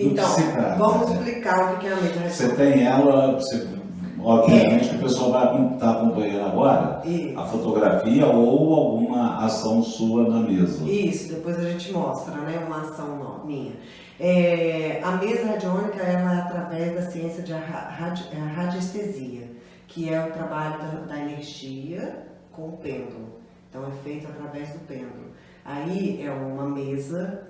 Então, que se trata? vamos explicar o que é a mesa redonda. Você tem ela, obviamente que o pessoal vai estar acompanhando agora Isso. a fotografia ou alguma ação sua na mesa. Isso, depois a gente mostra, né, uma ação minha. A mesa radiônica ela é através da ciência de radiestesia, que é o trabalho da energia com o pêndulo. Então é feito através do pêndulo. Aí é uma mesa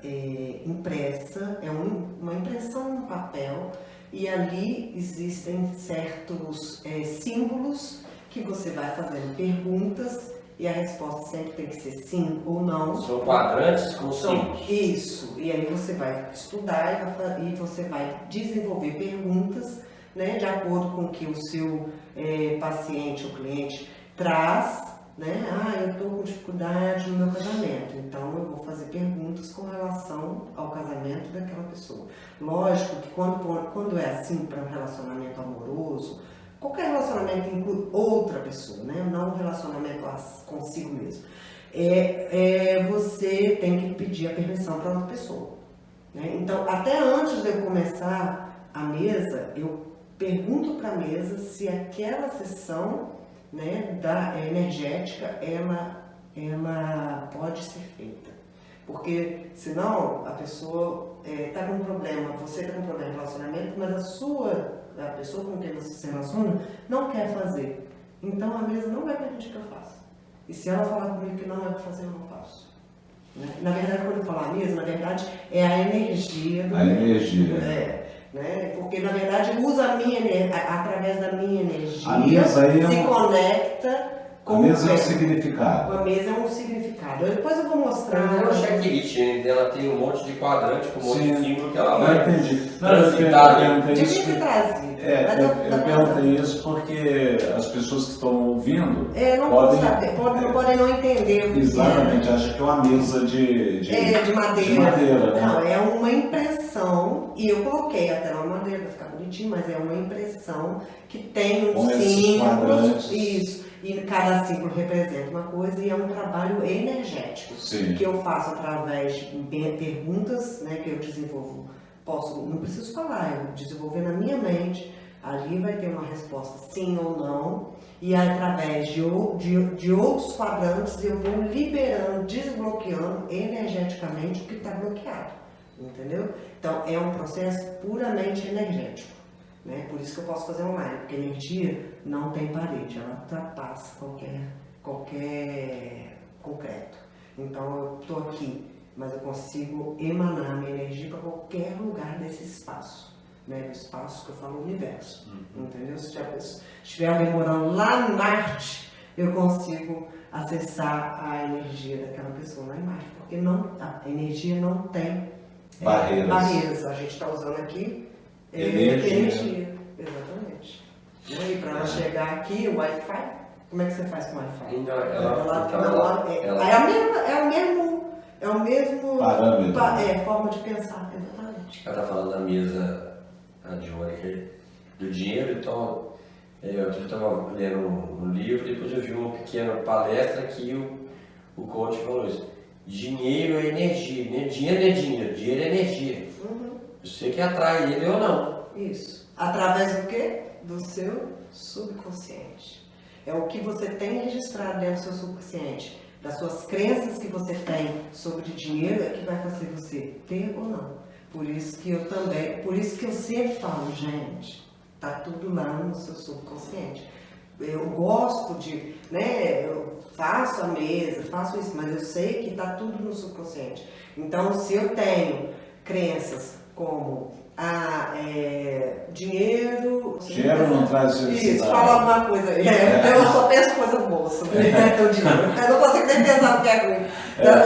impressa, é uma impressão no papel, e ali existem certos símbolos que você vai fazendo perguntas e a resposta sempre tem que ser sim ou não. São quadrantes com símbolos. Isso, e aí você vai estudar e você vai desenvolver perguntas, né, de acordo com o que o seu paciente ou cliente traz, né? Eu estou com dificuldade no meu casamento, então eu vou fazer perguntas com relação ao casamento daquela pessoa. Lógico que quando é assim para um relacionamento amoroso, qualquer relacionamento inclui outra pessoa, né? Não um relacionamento consigo mesmo. Você tem que pedir a permissão para outra pessoa, né? Então, até antes de eu começar a mesa, eu pergunto para a mesa se aquela sessão, né, energética, ela pode ser feita. Porque senão a pessoa está com um problema, você está com um problema de relacionamento, mas a pessoa com quem você se relaciona não quer fazer. Então a mesa não vai permitir que eu faça. E se ela falar comigo que não é para fazer, eu não faço. Né? Na verdade, quando eu falo a mesa, na verdade é a energia do energia. Né? Porque na verdade usa através da minha energia, a mesa aí se conecta com a mesa é um significado. A mesa é um significado. Depois eu vou mostrar. É uma checklist, ela tem um monte de quadrante com um monte de símbolo que ela vai transitar. Devia ter trazido. Eu perguntei isso porque as pessoas que estão ouvindo não podem não entender. Exatamente, acho que é uma mesa de madeira. Não, é uma impressão, e eu coloquei até uma madeira para ficar bonitinho, mas é uma impressão que tem um símbolo. Isso. E cada símbolo representa uma coisa, e é um trabalho energético. Sim. Que eu faço através de perguntas, né, que eu desenvolvo. Não preciso falar, eu desenvolver na minha mente, ali vai ter uma resposta sim ou não, e através de outros quadrantes eu vou liberando, desbloqueando energeticamente o que está bloqueado, entendeu? Então é um processo puramente energético, né? Por isso que eu posso fazer online, porque a energia não tem parede, ela ultrapassa qualquer concreto. Então eu estou aqui, mas eu consigo emanar minha energia para qualquer lugar desse espaço, né? Do espaço que eu falo universo, entendeu? Se estiver alguém morando lá em Marte, eu consigo acessar a energia daquela pessoa lá em Marte, porque a energia não tem barreiras. A gente está usando aqui energia. Exatamente. E aí, para ela chegar aqui, o Wi-Fi, como é que você faz com o Wi-Fi? É o mesmo parâmetro. Forma de pensar, exatamente. Ela está falando da mesa radiônica do dinheiro, então eu estava lendo um livro, depois eu vi uma pequena palestra que o coach falou isso. Dinheiro é energia, dinheiro não é dinheiro, dinheiro é energia. Você que atrai ele ou não. Isso. Através do quê? Do seu subconsciente. É o que você tem registrado dentro do seu subconsciente. Das suas crenças que você tem sobre dinheiro é que vai fazer você ter ou não. Por isso que eu sempre falo, gente, tá tudo lá no seu subconsciente. Eu gosto de, né, eu faço a mesa, faço isso, mas eu sei que tá tudo no subconsciente. Então, se eu tenho crenças como dinheiro não traz felicidade. Isso, fala alguma coisa aí. Eu só penso coisas boas sobre o dinheiro. Eu não consigo nem pensar no que é ruim.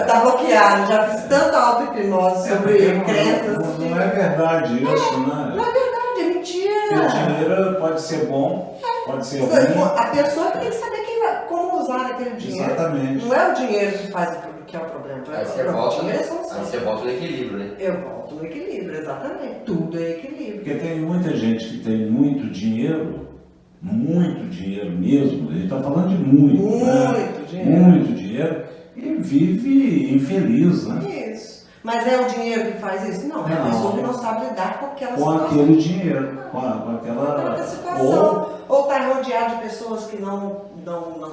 Tá bloqueado. Já fiz tanta auto-hipnose sobre crenças. Não é verdade isso, né? Não é verdade, é mentira. O dinheiro pode ser bom, pode ser ruim. A pessoa tem que saber como usar aquele dinheiro. Exatamente. Não é o dinheiro que faz que é o problema. Aí você volta no equilíbrio, né? Eu volto no equilíbrio, exatamente. Tudo é equilíbrio. Porque tem muita gente que tem muito dinheiro mesmo, ele está falando de muito dinheiro, e vive infeliz, né? Isso. Mas é o dinheiro que faz isso? Não, é a Não. pessoa que não sabe lidar com aquela Com situação. aquele dinheiro, com Com aquela. aquela situação. Ou está rodeado de pessoas que não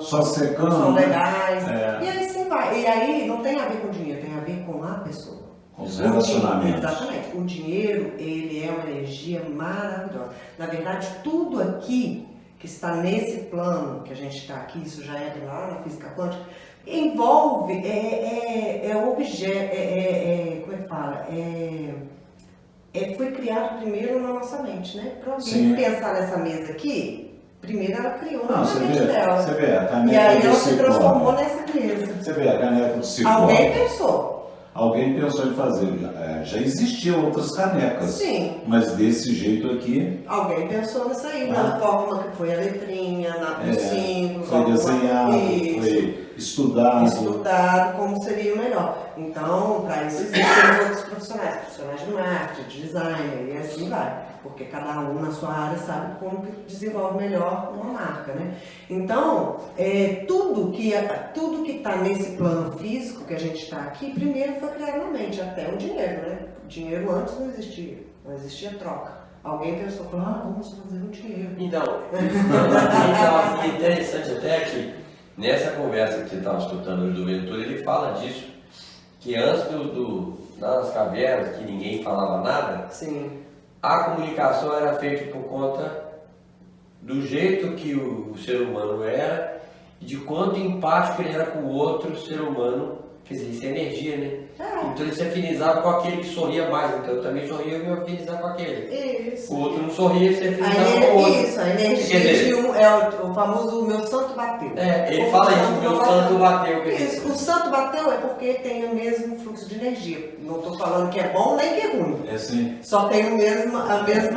Só secando, são né? legais. É. E aí sim vai. E aí não tem a ver com o dinheiro, tem a ver com a pessoa. Com os relacionamentos. Exatamente. O dinheiro, ele é uma energia maravilhosa. Na verdade, tudo aqui que está nesse plano, que a gente está aqui, isso já é lá na física quântica, envolve, objeto, como é que fala? Foi criado primeiro na nossa mente, né? Para alguém pensar nessa mesa aqui, primeiro ela criou na mente dela. Você vê a caneca E aí do ela se ciclone. transformou nessa mesa. Você vê a caneca do ciclone. Alguém pensou. Alguém pensou em fazer. Já existiam outras canecas. Sim. Mas desse jeito aqui. Alguém pensou nisso aí, na forma que foi a letrinha, nos símbolos. Foi desenhado, foi estudado. Como seria o melhor. Então, para isso existem os outros profissionais de marketing, de design, e assim vai. Porque cada um na sua área sabe como que desenvolve melhor uma marca, né? Então, tudo que está nesse plano físico que a gente está aqui, primeiro foi criado na mente, até o dinheiro, né? O dinheiro antes não existia troca. Alguém pensou, vamos fazer um dinheiro. Então, é interessante até que nessa conversa que você estava escutando hoje do Ventura, ele fala disso, que antes das cavernas, que ninguém falava nada, Sim. a comunicação era feita por conta do jeito que o ser humano era e de quanto empático ele era com o outro ser humano, quer dizer, isso é energia, né? Então ele se afinizava com aquele que sorria mais, então eu também sorria e me afinizava com aquele. Isso. O outro não sorria e se afinizava com o outro. Isso, a energia de um é o famoso meu santo bateu. Ele fala isso, meu santo bateu. Isso, o santo bateu é porque tem o mesmo fluxo de energia. Não estou falando que é bom nem que é ruim. É assim. Só tem o mesmo frequência.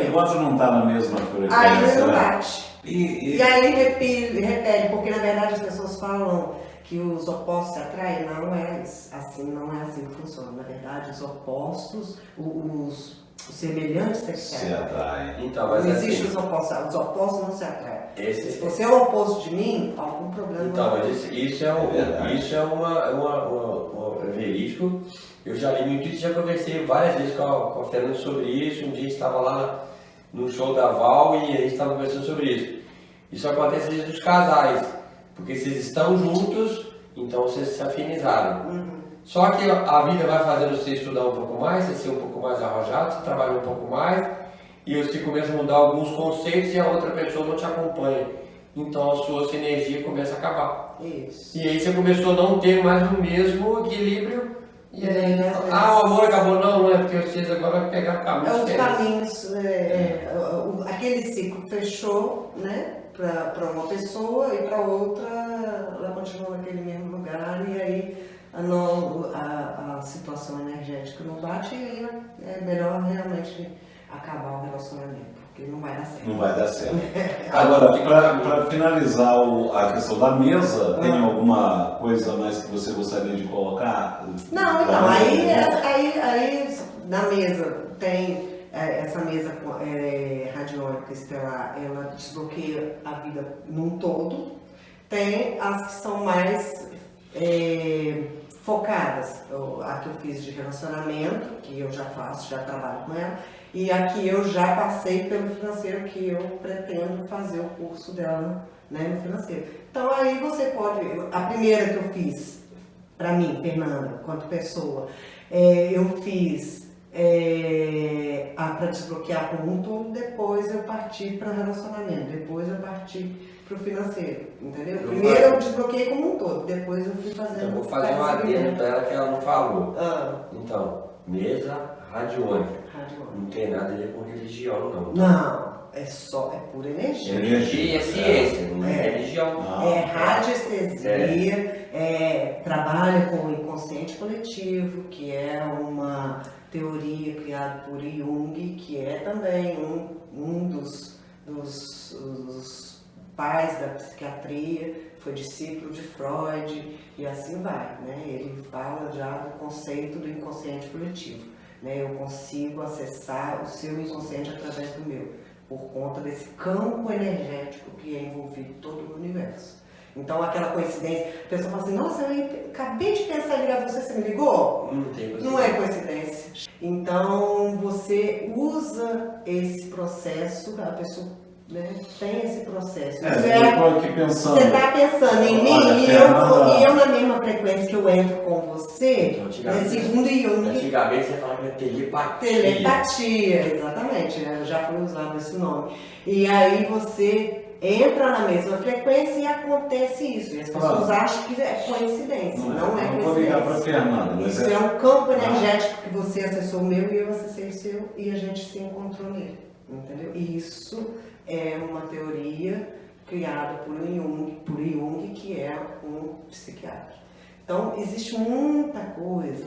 Enquanto não está na mesma frequência. Aí ele não bate. E aí repete, porque na verdade as pessoas falam que os opostos se atraem, não é assim que funciona. Na verdade, os opostos, os semelhantes se atraem. Então, mas não existe assim, os opostos não se atraem. Se você é o oposto de mim, algum problema. Então, mas isso é verídico. Eu já li muito e já conversei várias vezes com a Fernanda sobre isso. Um dia a gente estava lá no show da Val e a gente estava conversando sobre isso. Isso acontece desde os casais. Porque vocês estão juntos, então vocês se afinizaram. Uhum. Só que a vida vai fazendo você estudar um pouco mais, você ser um pouco mais arrojado, você trabalha um pouco mais, e você começa a mudar alguns conceitos e a outra pessoa não te acompanha. Então a sua sinergia começa a acabar. Isso. E aí você começou a não ter mais o mesmo equilíbrio, e aí, o amor acabou, não é porque vocês agora pegaram caminhos os caminhos, aquele ciclo fechou, né? Para uma pessoa e para outra ela continua naquele mesmo lugar e aí a situação energética não bate e aí é melhor realmente acabar o relacionamento, porque não vai dar certo. Não vai dar certo. Agora, para finalizar a questão da mesa, tem alguma coisa mais que você gostaria de colocar? Não, então, aí na mesa tem essa mesa radiônica estelar, ela desbloqueia a vida num todo. Tem as que são mais focadas, a que eu fiz de relacionamento, que eu já faço, já trabalho com ela, e a que eu já passei pelo financeiro, que eu pretendo fazer o curso dela, né, no financeiro. Então aí você pode, a primeira que eu fiz, para mim, Fernanda, quanto pessoa, eu fiz para desbloquear por um todo, depois eu parti para relacionamento, depois eu parti para o financeiro, entendeu? Primeiro eu desbloqueei como um todo, depois eu fui fazendo. Então, vou fazer uma adendo para ela que ela não falou. Então, mesa radiônica. Não tem nada a ver com religião, não. Não, é pura energia. Energia é ciência, não é religião. Radiestesia, trabalha com o inconsciente coletivo, que é uma teoria criada por Jung, que é também um dos pais da psiquiatria, foi discípulo de Freud e assim vai, né? Ele fala já do conceito do inconsciente coletivo, né? Eu consigo acessar o seu inconsciente através do meu, por conta desse campo energético que é envolvido todo o universo. Então, aquela coincidência, a pessoa fala assim, nossa, eu acabei de pensar em ligar você me ligou? Não tem coincidência. Não é coincidência. Então, você usa esse processo, a pessoa, né, tem esse processo. Eu estou aqui pensando. Você está pensando em mim e eu na mesma frequência que eu entro com você, segundo Jung. Antigamente você falava que era telepatia. Telepatia, exatamente, já foi usado esse nome. E aí você entra na mesma frequência e acontece isso. E as pessoas acham que é coincidência. Não é coincidência. Vou ligar para Fernanda. Isso é um campo energético que você acessou o meu e eu acessei o seu e a gente se encontrou nele. Entendeu? E isso é uma teoria criada por Jung, que é um psiquiatra. Então, existe muita coisa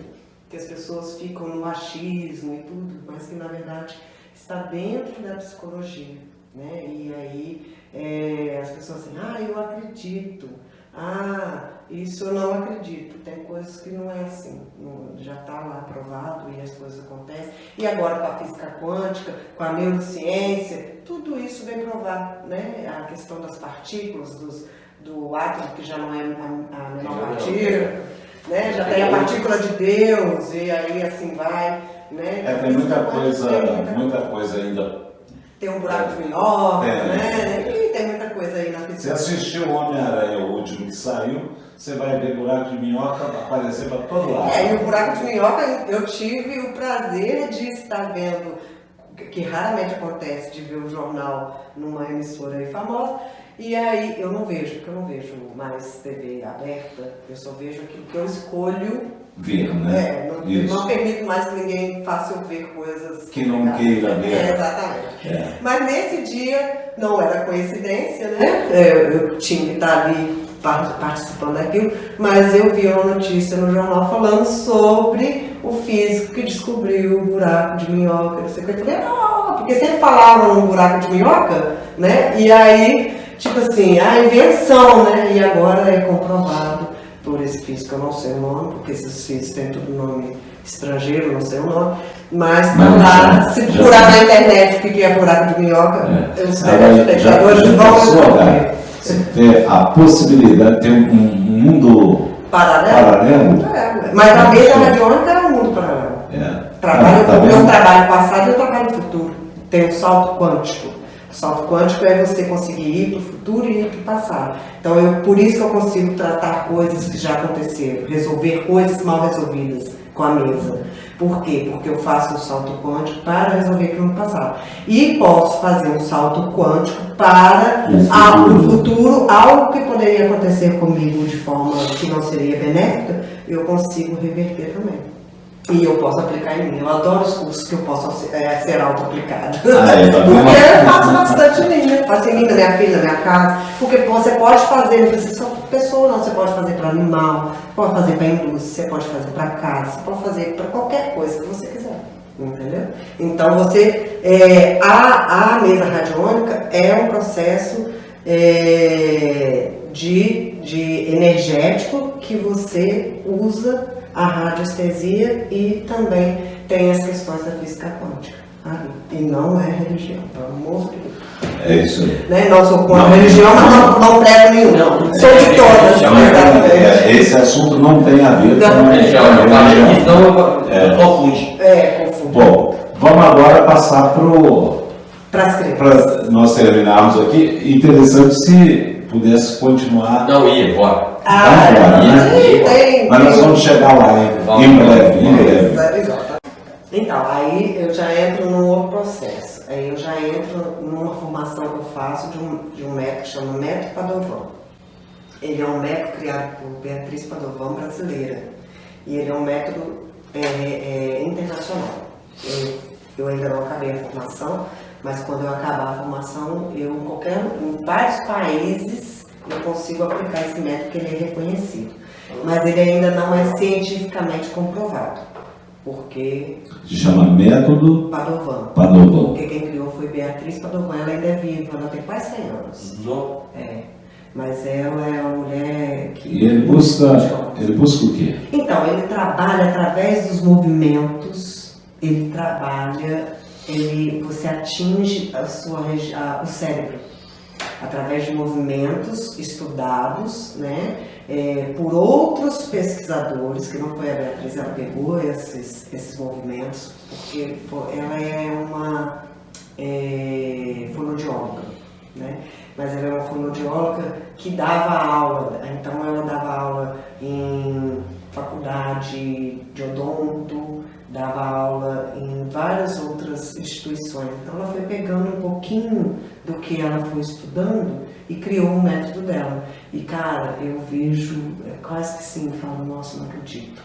que as pessoas ficam no achismo e tudo, mas que na verdade está dentro da psicologia, né? E aí as pessoas assim, eu acredito, isso eu não acredito, tem coisas que não é assim, já está lá provado e as coisas acontecem. E agora com a física quântica, com a neurociência, tudo isso vem provar, né? A questão das partículas, do átomo, que já não é a menor partícula, né? Já tem a partícula de Deus, e aí assim vai, né? Tem muita coisa ainda. Tem um buraco de minhoca, né? E tem muita coisa aí na física. Você assistiu o Homem-Aranha, o último que saiu, você vai ver buraco de minhoca aparecer para todo lado. E o buraco de minhoca, eu tive o prazer de estar vendo, que raramente acontece, de ver o jornal numa emissora aí famosa. E aí eu não vejo, porque eu não vejo mais TV aberta, eu só vejo aquilo que eu escolho ver, né? Não permito mais que ninguém faça eu ver coisas que não queira ver. Exatamente. Mas nesse dia, não era coincidência, né? Eu tinha que estar ali participando daquilo, mas eu vi uma notícia no jornal falando sobre o físico que descobriu o buraco de minhoca. Eu falei, porque sempre falavam no buraco de minhoca, né? E aí, tipo assim, a invenção, né? E agora é comprovado por esse físico, eu não sei o nome, porque esses físicos têm todo nome estrangeiro, não sei o nome, mas se procurar na internet o que é buraco de minhoca, os telespectadores vão descobrir. Você tem a possibilidade de ter um mundo paralelo. Mas a mesa radiônica é um mundo paralelo. O meu trabalho passado e o trabalho futuro. Tem um salto quântico. O salto quântico é você conseguir ir para o futuro e ir para o passado. Então, por isso que eu consigo tratar coisas que já aconteceram, resolver coisas mal resolvidas com a mesa. Por quê? Porque eu faço um salto quântico para resolver aquilo no passado. E posso fazer um salto quântico para o futuro, algo que poderia acontecer comigo de forma que não seria benéfica, eu consigo reverter também. E eu posso aplicar em mim. Eu adoro os cursos que eu posso ser auto-aplicado. Porque eu faço bastante em mim, né? Faço em mim, na minha filha, na minha casa. Porque você pode fazer, não precisa só para pessoa, não. Você pode fazer para animal, pode fazer para indústria, você pode fazer para casa, você pode fazer para qualquer coisa que você quiser. Entendeu? Então a mesa radiônica é um processo de energético que você usa a radiestesia e também tem as questões da física quântica. E não é religião, pelo amor de Deus. É isso aí. Né? Não sou contra religião, mas não prego nenhum. Sou de todas. Esse assunto não tem a ver com religião. Então confunde. Confunde. Bom, vamos agora passar para nós terminarmos aqui. Interessante se pudesse continuar. Não ia, bora. Mas nós vamos chegar lá em breve. Então, aí eu já entro num outro processo. Aí eu já entro numa formação que eu faço de um método que chama Método Padovan. Ele é um método criado por Beatriz Padovan, brasileira. E ele é um método internacional. Eu ainda não acabei a formação, mas quando eu acabar a formação, em vários países eu consigo aplicar esse método, porque ele é reconhecido. Mas ele ainda não é cientificamente comprovado, porque... Se chama Método Padovan. Porque quem criou foi Beatriz Padovan, ela ainda é viva, ela tem quase 100 anos. Mas ela é uma mulher que... E ele busca o quê? Então, ele trabalha através dos movimentos, você atinge o cérebro. através de movimentos estudados, né, por outros pesquisadores, que não foi a Beatriz, ela pegou esses movimentos, porque ela é uma fonoaudióloga, né? Mas ela é uma fonoaudióloga que dava aula, então ela dava aula em faculdade de odonto, dava aula em várias outras instituições. Então ela foi pegando um pouquinho do que ela foi estudando e criou um método dela. E cara, eu vejo, quase que sim, falo, nossa, não acredito.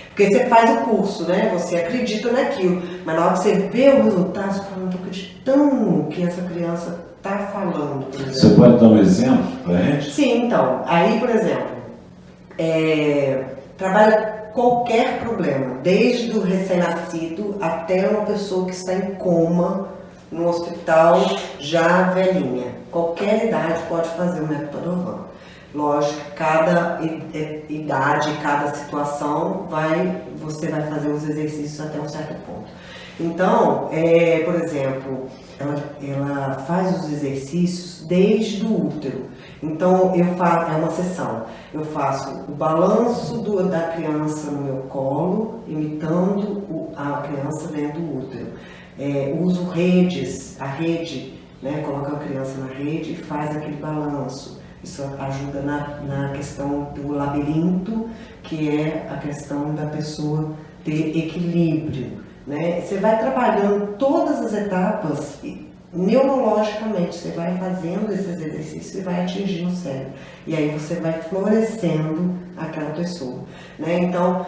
Porque você faz o curso, né? Você acredita naquilo, mas na hora que você vê o resultado, você fala, não estou acreditando que essa criança está falando. Você pode dar um exemplo para a gente? Sim, então. Aí, por exemplo, trabalha qualquer problema, desde o recém-nascido até uma pessoa que está em coma no hospital já velhinha. Qualquer idade pode fazer o método Padovan. Lógico que cada idade, cada situação, você vai fazer os exercícios até um certo ponto. Então, por exemplo, ela faz os exercícios desde o útero. Então, é uma sessão. Eu faço o balanço da criança no meu colo, imitando a criança dentro do útero. Uso a rede, né? Coloca a criança na rede e faz aquele balanço. Isso ajuda na questão do labirinto, que é a questão da pessoa ter equilíbrio, né? Você vai trabalhando todas as etapas neurologicamente, você vai fazendo esses exercícios e vai atingindo o cérebro. E aí você vai florescendo aquela pessoa, né? Então,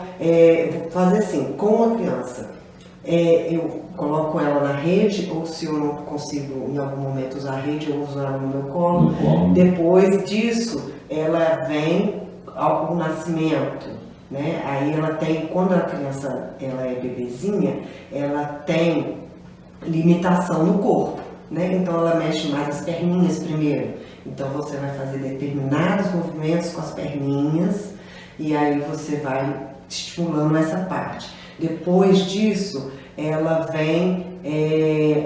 vou fazer assim, com a criança, eu coloco ela na rede, ou se eu não consigo em algum momento usar a rede, eu uso ela no meu colo. Depois disso, ela vem ao nascimento, né? Aí ela tem, quando a criança ela é bebezinha, ela tem limitação no corpo, né? Então ela mexe mais as perninhas primeiro. Então você vai fazer determinados movimentos com as perninhas e aí você vai estimulando essa parte. Depois disso, ela vem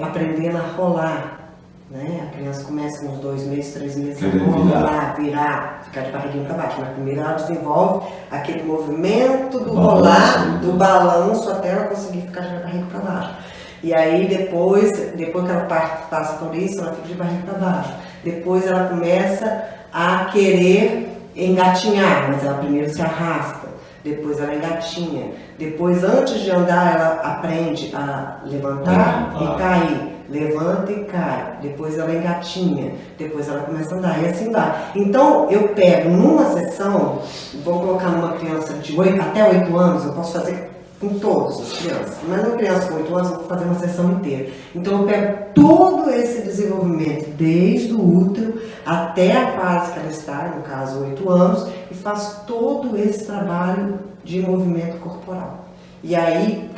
aprendendo a rolar, né? A criança começa com uns 2 meses, 3 meses a rolar, virar, ficar de barriguinha para baixo. Mas primeiro ela desenvolve aquele movimento do rolar, do balanço, até ela conseguir ficar de barriga para baixo. E aí depois que ela passa por isso, ela fica de barriga para baixo. Depois ela começa a querer engatinhar, mas ela primeiro se arrasta. Depois ela engatinha. Depois, antes de andar, ela aprende a levantar e cair. Levanta e cai. Depois ela engatinha. Depois ela começa a andar e assim vai. Então, eu pego numa sessão, vou colocar numa criança de até 8 anos, eu posso fazer com todas as crianças. Mas numa criança com 8 anos, eu vou fazer uma sessão inteira. Então, eu pego todo esse desenvolvimento, desde o útero até a fase que ela está, no caso 8 anos, e faço todo esse trabalho de movimento corporal. E aí,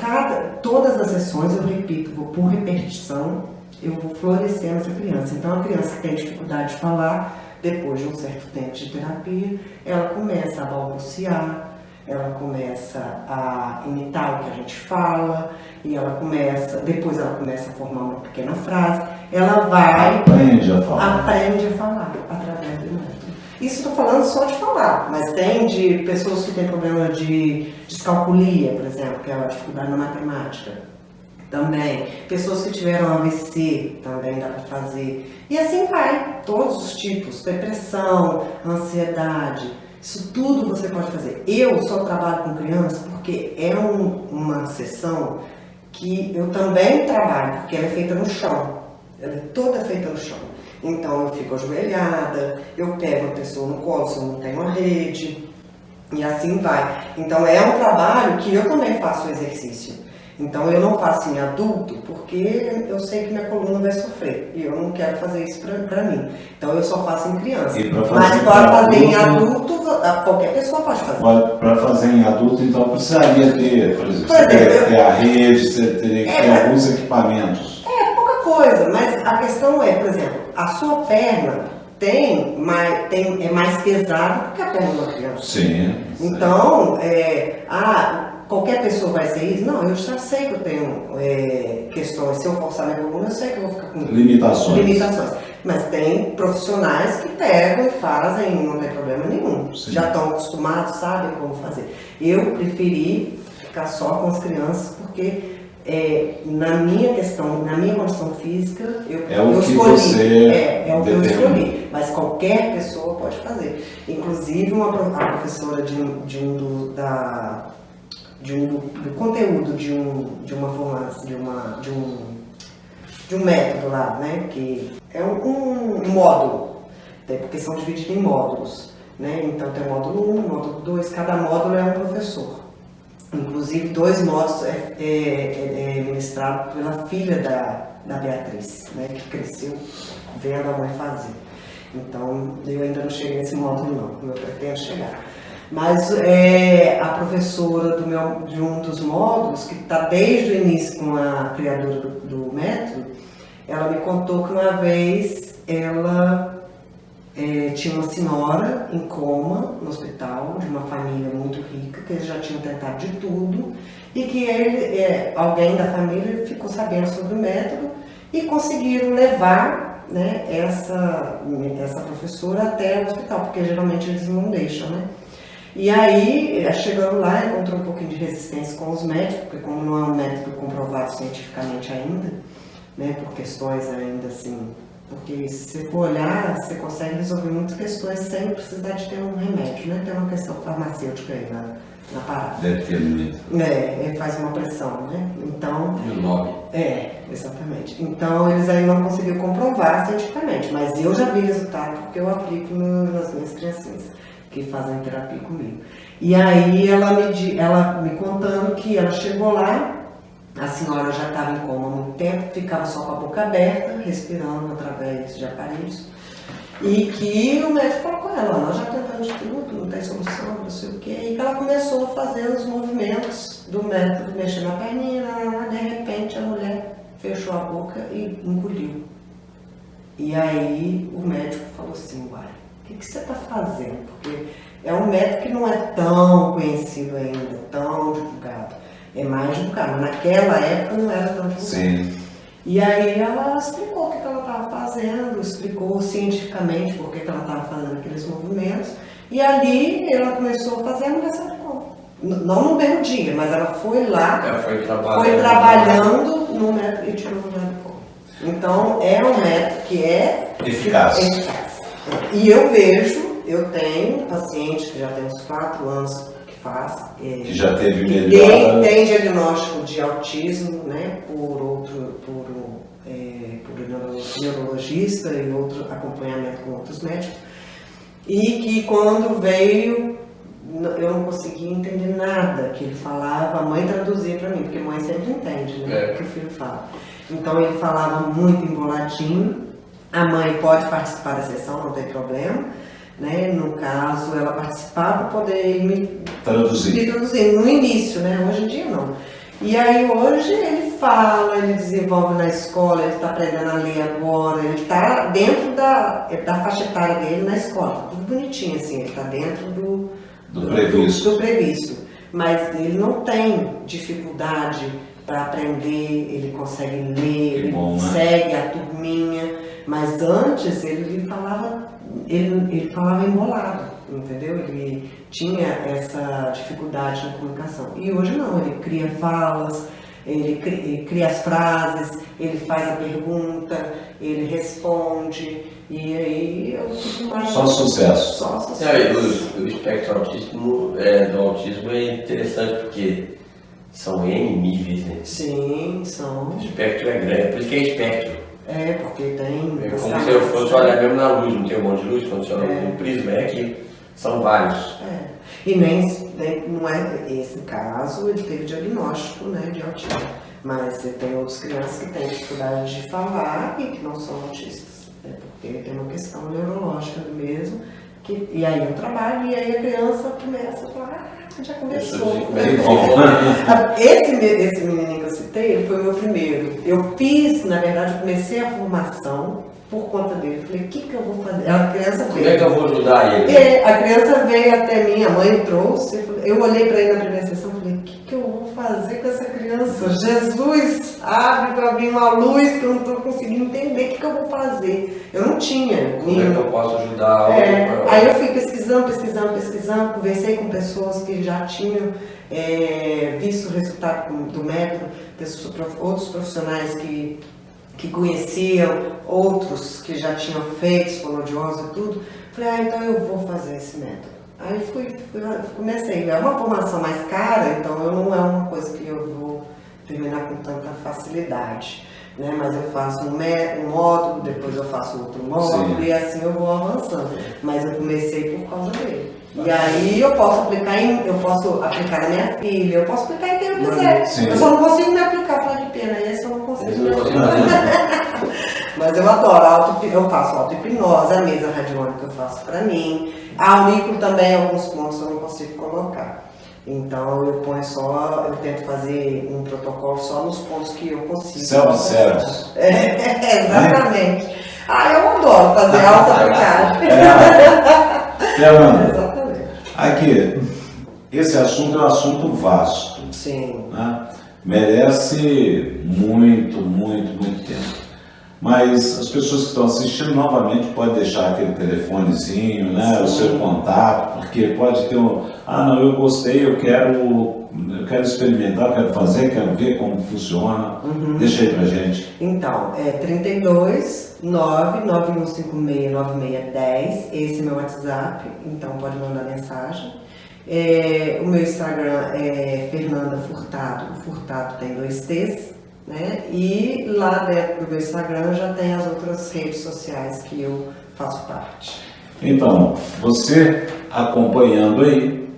todas as sessões eu repito, por repetição, eu vou florescendo essa criança. Então, a criança que tem dificuldade de falar, depois de um certo tempo de terapia, ela começa a balbuciar, ela começa a imitar o que a gente fala, e depois ela começa a formar uma pequena frase, ela aprende a falar através do método. Isso estou falando só de falar, mas tem de pessoas que têm problema de descalculia, por exemplo, que é a dificuldade na matemática. Também. Pessoas que tiveram AVC, também dá para fazer. E assim vai, todos os tipos, depressão, ansiedade, isso tudo você pode fazer. Eu só trabalho com criança porque é uma sessão que eu também trabalho, porque ela é feita no chão. Ela é toda feita no chão. Então eu fico ajoelhada, eu pego a pessoa no colo se eu não tenho uma rede, e assim vai. Então é um trabalho que eu também faço exercício. Então eu não faço em adulto porque eu sei que minha coluna vai sofrer e eu não quero fazer isso pra mim. Então eu só faço em criança. Mas para fazer em adulto, qualquer pessoa pode fazer. Para fazer em adulto, então precisaria ter, por exemplo, você teria que ter a rede, você teria que ter alguns equipamentos. Pouca coisa, mas a questão é, por exemplo, a sua perna é mais pesada do que a perna de uma criança. Sim. Então, qualquer pessoa vai ser isso? Não, eu já sei que eu tenho questões. Se eu forçar minha coluna, eu sei que eu vou ficar com limitações. Mas tem profissionais que pegam e fazem, não tem problema nenhum. Sim. Já estão acostumados, sabem como fazer. Eu preferi ficar só com as crianças porque na minha condição física, É o eu que escolhi. você É o que eu determina. escolhi. Mas qualquer pessoa pode fazer. Inclusive a professora do conteúdo de uma formação, de um método lá, né? Que é um módulo, porque são divididos em módulos, né? Então tem o módulo 1, módulo 2, cada módulo é um professor. Inclusive, 2 módulos é ministrado pela filha da Beatriz, né, que cresceu vendo a mãe fazer. Então, eu ainda não cheguei nesse módulo, não, eu pretendo chegar. Mas a professora de um dos módulos, que está desde o início com a criadora do método, ela me contou que uma vez ela tinha uma senhora em coma no hospital, de uma família muito rica, que eles já tinham tentado de tudo, e que alguém da família ficou sabendo sobre o método e conseguiram levar, né, essa professora até o hospital, porque geralmente eles não deixam, né? E aí, chegando lá, encontrou um pouquinho de resistência com os médicos, porque como não é um método comprovado cientificamente ainda, né, por questões ainda assim. Porque se você for olhar, você consegue resolver muitas questões sem precisar de ter um remédio, né? Tem uma questão farmacêutica aí na parada. Deve ter muito. Faz uma pressão, né? Então... E o nome? Exatamente. Então, eles aí não conseguiram comprovar cientificamente, mas eu já vi resultado porque eu aplico nas minhas criancinhas que fazem terapia comigo. E aí, ela me contando que ela chegou lá, a senhora já estava em coma há muito tempo, ficava só com a boca aberta, respirando através de aparelhos. E que o médico falou com ela, nós já tentamos de tudo, não tem solução, não sei o quê. E que ela começou a fazer os movimentos do método, mexer na perninha, de repente a mulher fechou a boca e engoliu. E aí o médico falou assim, uai, o que você está fazendo? Porque é um método que não é tão conhecido ainda, tão divulgado. É mais divulgado, mas naquela época não era tão divulgado. Sim. E aí ela explicou o que ela estava fazendo, explicou cientificamente por que ela estava fazendo aqueles movimentos. E ali ela começou a fazer a mudança de coma. Não no mesmo dia, mas ela foi lá, Foi trabalhando no método e tirou o mudança de coma. Então é um método que é Eficaz. E eu tenho paciente que já tem uns 4 anos que já teve melhora. Tem diagnóstico de autismo, né, por neurologista e outro acompanhamento com outros médicos, e que quando veio eu não conseguia entender nada que ele falava, a mãe traduzia para mim, porque a mãe sempre entende, né, o que o filho fala. Então ele falava muito emboladinho, a mãe pode participar da sessão, não tem problema. Né? No caso, ela participava para poder me traduzir no início, né? Hoje em dia não. E aí hoje ele fala, ele desenvolve na escola, ele está aprendendo a ler agora, ele está dentro da faixa etária dele na escola, tudo bonitinho assim, ele está dentro do previsto. Mas ele não tem dificuldade para aprender, ele consegue ler, ele segue a turminha, mas antes ele falava embolado, entendeu? Ele tinha essa dificuldade na comunicação. E hoje não, ele cria falas, ele cria as frases, ele faz a pergunta, ele responde, e aí eu fico mais... Só sucesso. Só sucesso. O espectro do autismo é interessante porque são N níveis, né? Sim, são. O espectro é grande, por isso que é espectro. Porque tem... É como se eu fosse olhar mesmo na luz, não tem um monte de luz, funciona no prisma, que são vários. E não é esse caso, ele teve diagnóstico, né, de autismo. Mas você tem outras crianças que têm dificuldade de falar e que não são autistas. Porque tem uma questão neurológica mesmo. E aí eu trabalho e aí a criança começa a falar, já começou. Esse menininho que eu citei, ele foi o meu primeiro. Eu fiz, na verdade, eu comecei a formação por conta dele. Falei, o que eu vou fazer? A criança veio. Como é que eu vou ajudar ele? A criança veio até mim, a mãe trouxe. Eu olhei para ele na primeira sessão e falei, o que eu vou fazer? fazer com essa criança? Jesus, abre para mim uma luz que eu não estou conseguindo entender o que eu vou fazer. Eu não tinha. Como é que eu posso ajudar? Aí eu fui pesquisando, conversei com pessoas que já tinham visto o resultado do método, outros profissionais que conheciam, outros que já tinham feito fonoaudiose e tudo. Falei, então eu vou fazer esse método. Aí comecei. É uma formação mais cara, então não é uma coisa que eu vou terminar com tanta facilidade. Né? Mas eu faço um módulo, depois eu faço outro módulo. Sim. E assim eu vou avançando. Mas eu comecei por causa dele. E aí eu posso aplicar na minha filha, eu posso aplicar em quem eu quiser. Sim. Eu só não consigo me aplicar, falar de pena, esse eu não consigo me aplicar. Mas eu adoro, eu faço auto-hipnose, a mesa radiônica eu faço pra mim. O micro também, alguns pontos eu não consigo colocar. Então eu tento fazer um protocolo só nos pontos que eu consigo. Self-service. Exatamente. Eu adoro fazer auto-aplicagem. Exatamente. Aqui, esse assunto é um assunto vasto. Sim. Né? Merece muito tempo. Mas as pessoas que estão assistindo novamente podem deixar aquele telefonezinho, né, o seu contato, porque pode ter não, eu gostei, eu quero experimentar, quero fazer, quero ver como funciona. Deixa aí pra gente. Então, 32 99156 9610, esse é meu WhatsApp, então pode mandar mensagem. O meu Instagram é Fernanda Furtado, Furtado tem 2 T's. Né? E lá dentro do meu Instagram já tem as outras redes sociais que eu faço parte. Então, você acompanhando aí,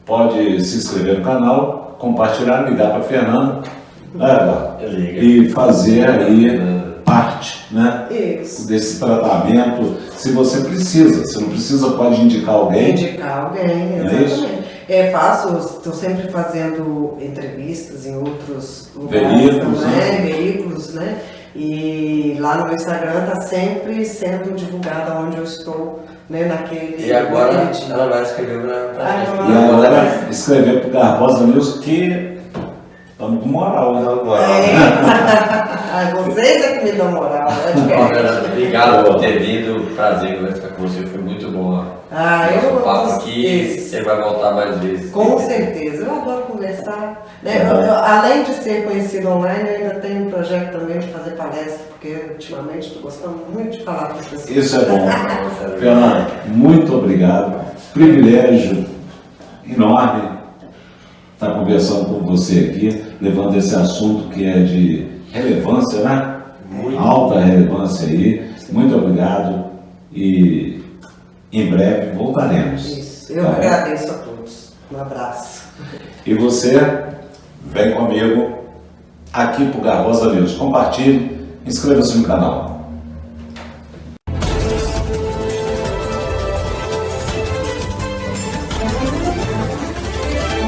pode se inscrever no canal, compartilhar, ligar para a Fernanda, e fazer aí parte, né, desse tratamento. Se você precisa, se não precisa, pode indicar alguém. Exatamente. Estou sempre fazendo entrevistas em outros lugares, veículos, né? E lá no meu Instagram está sempre sendo divulgado onde eu estou, né? E agora ela vai escrever para gente. E agora escrever para o Garbosa News, que estamos com moral, né? Vocês é que me dão moral, Obrigado por ter vindo, prazer conversar com você, foi muito bom. Eu papo aqui, você vai voltar mais vezes. Com certeza, eu adoro conversar. Né? Além de ser conhecido online, eu ainda tenho um projeto também de fazer palestra, porque ultimamente estou gostando muito de falar com as pessoas. Isso é bom. Fernanda, muito obrigado. Privilégio enorme estar conversando com você aqui, levando esse assunto que é de relevância, né? Alta relevância aí. Muito obrigado e em breve voltaremos. Isso. Eu agradeço a todos. Um abraço. E você, vem comigo aqui para o Garbosa News. Compartilhe, inscreva-se no canal.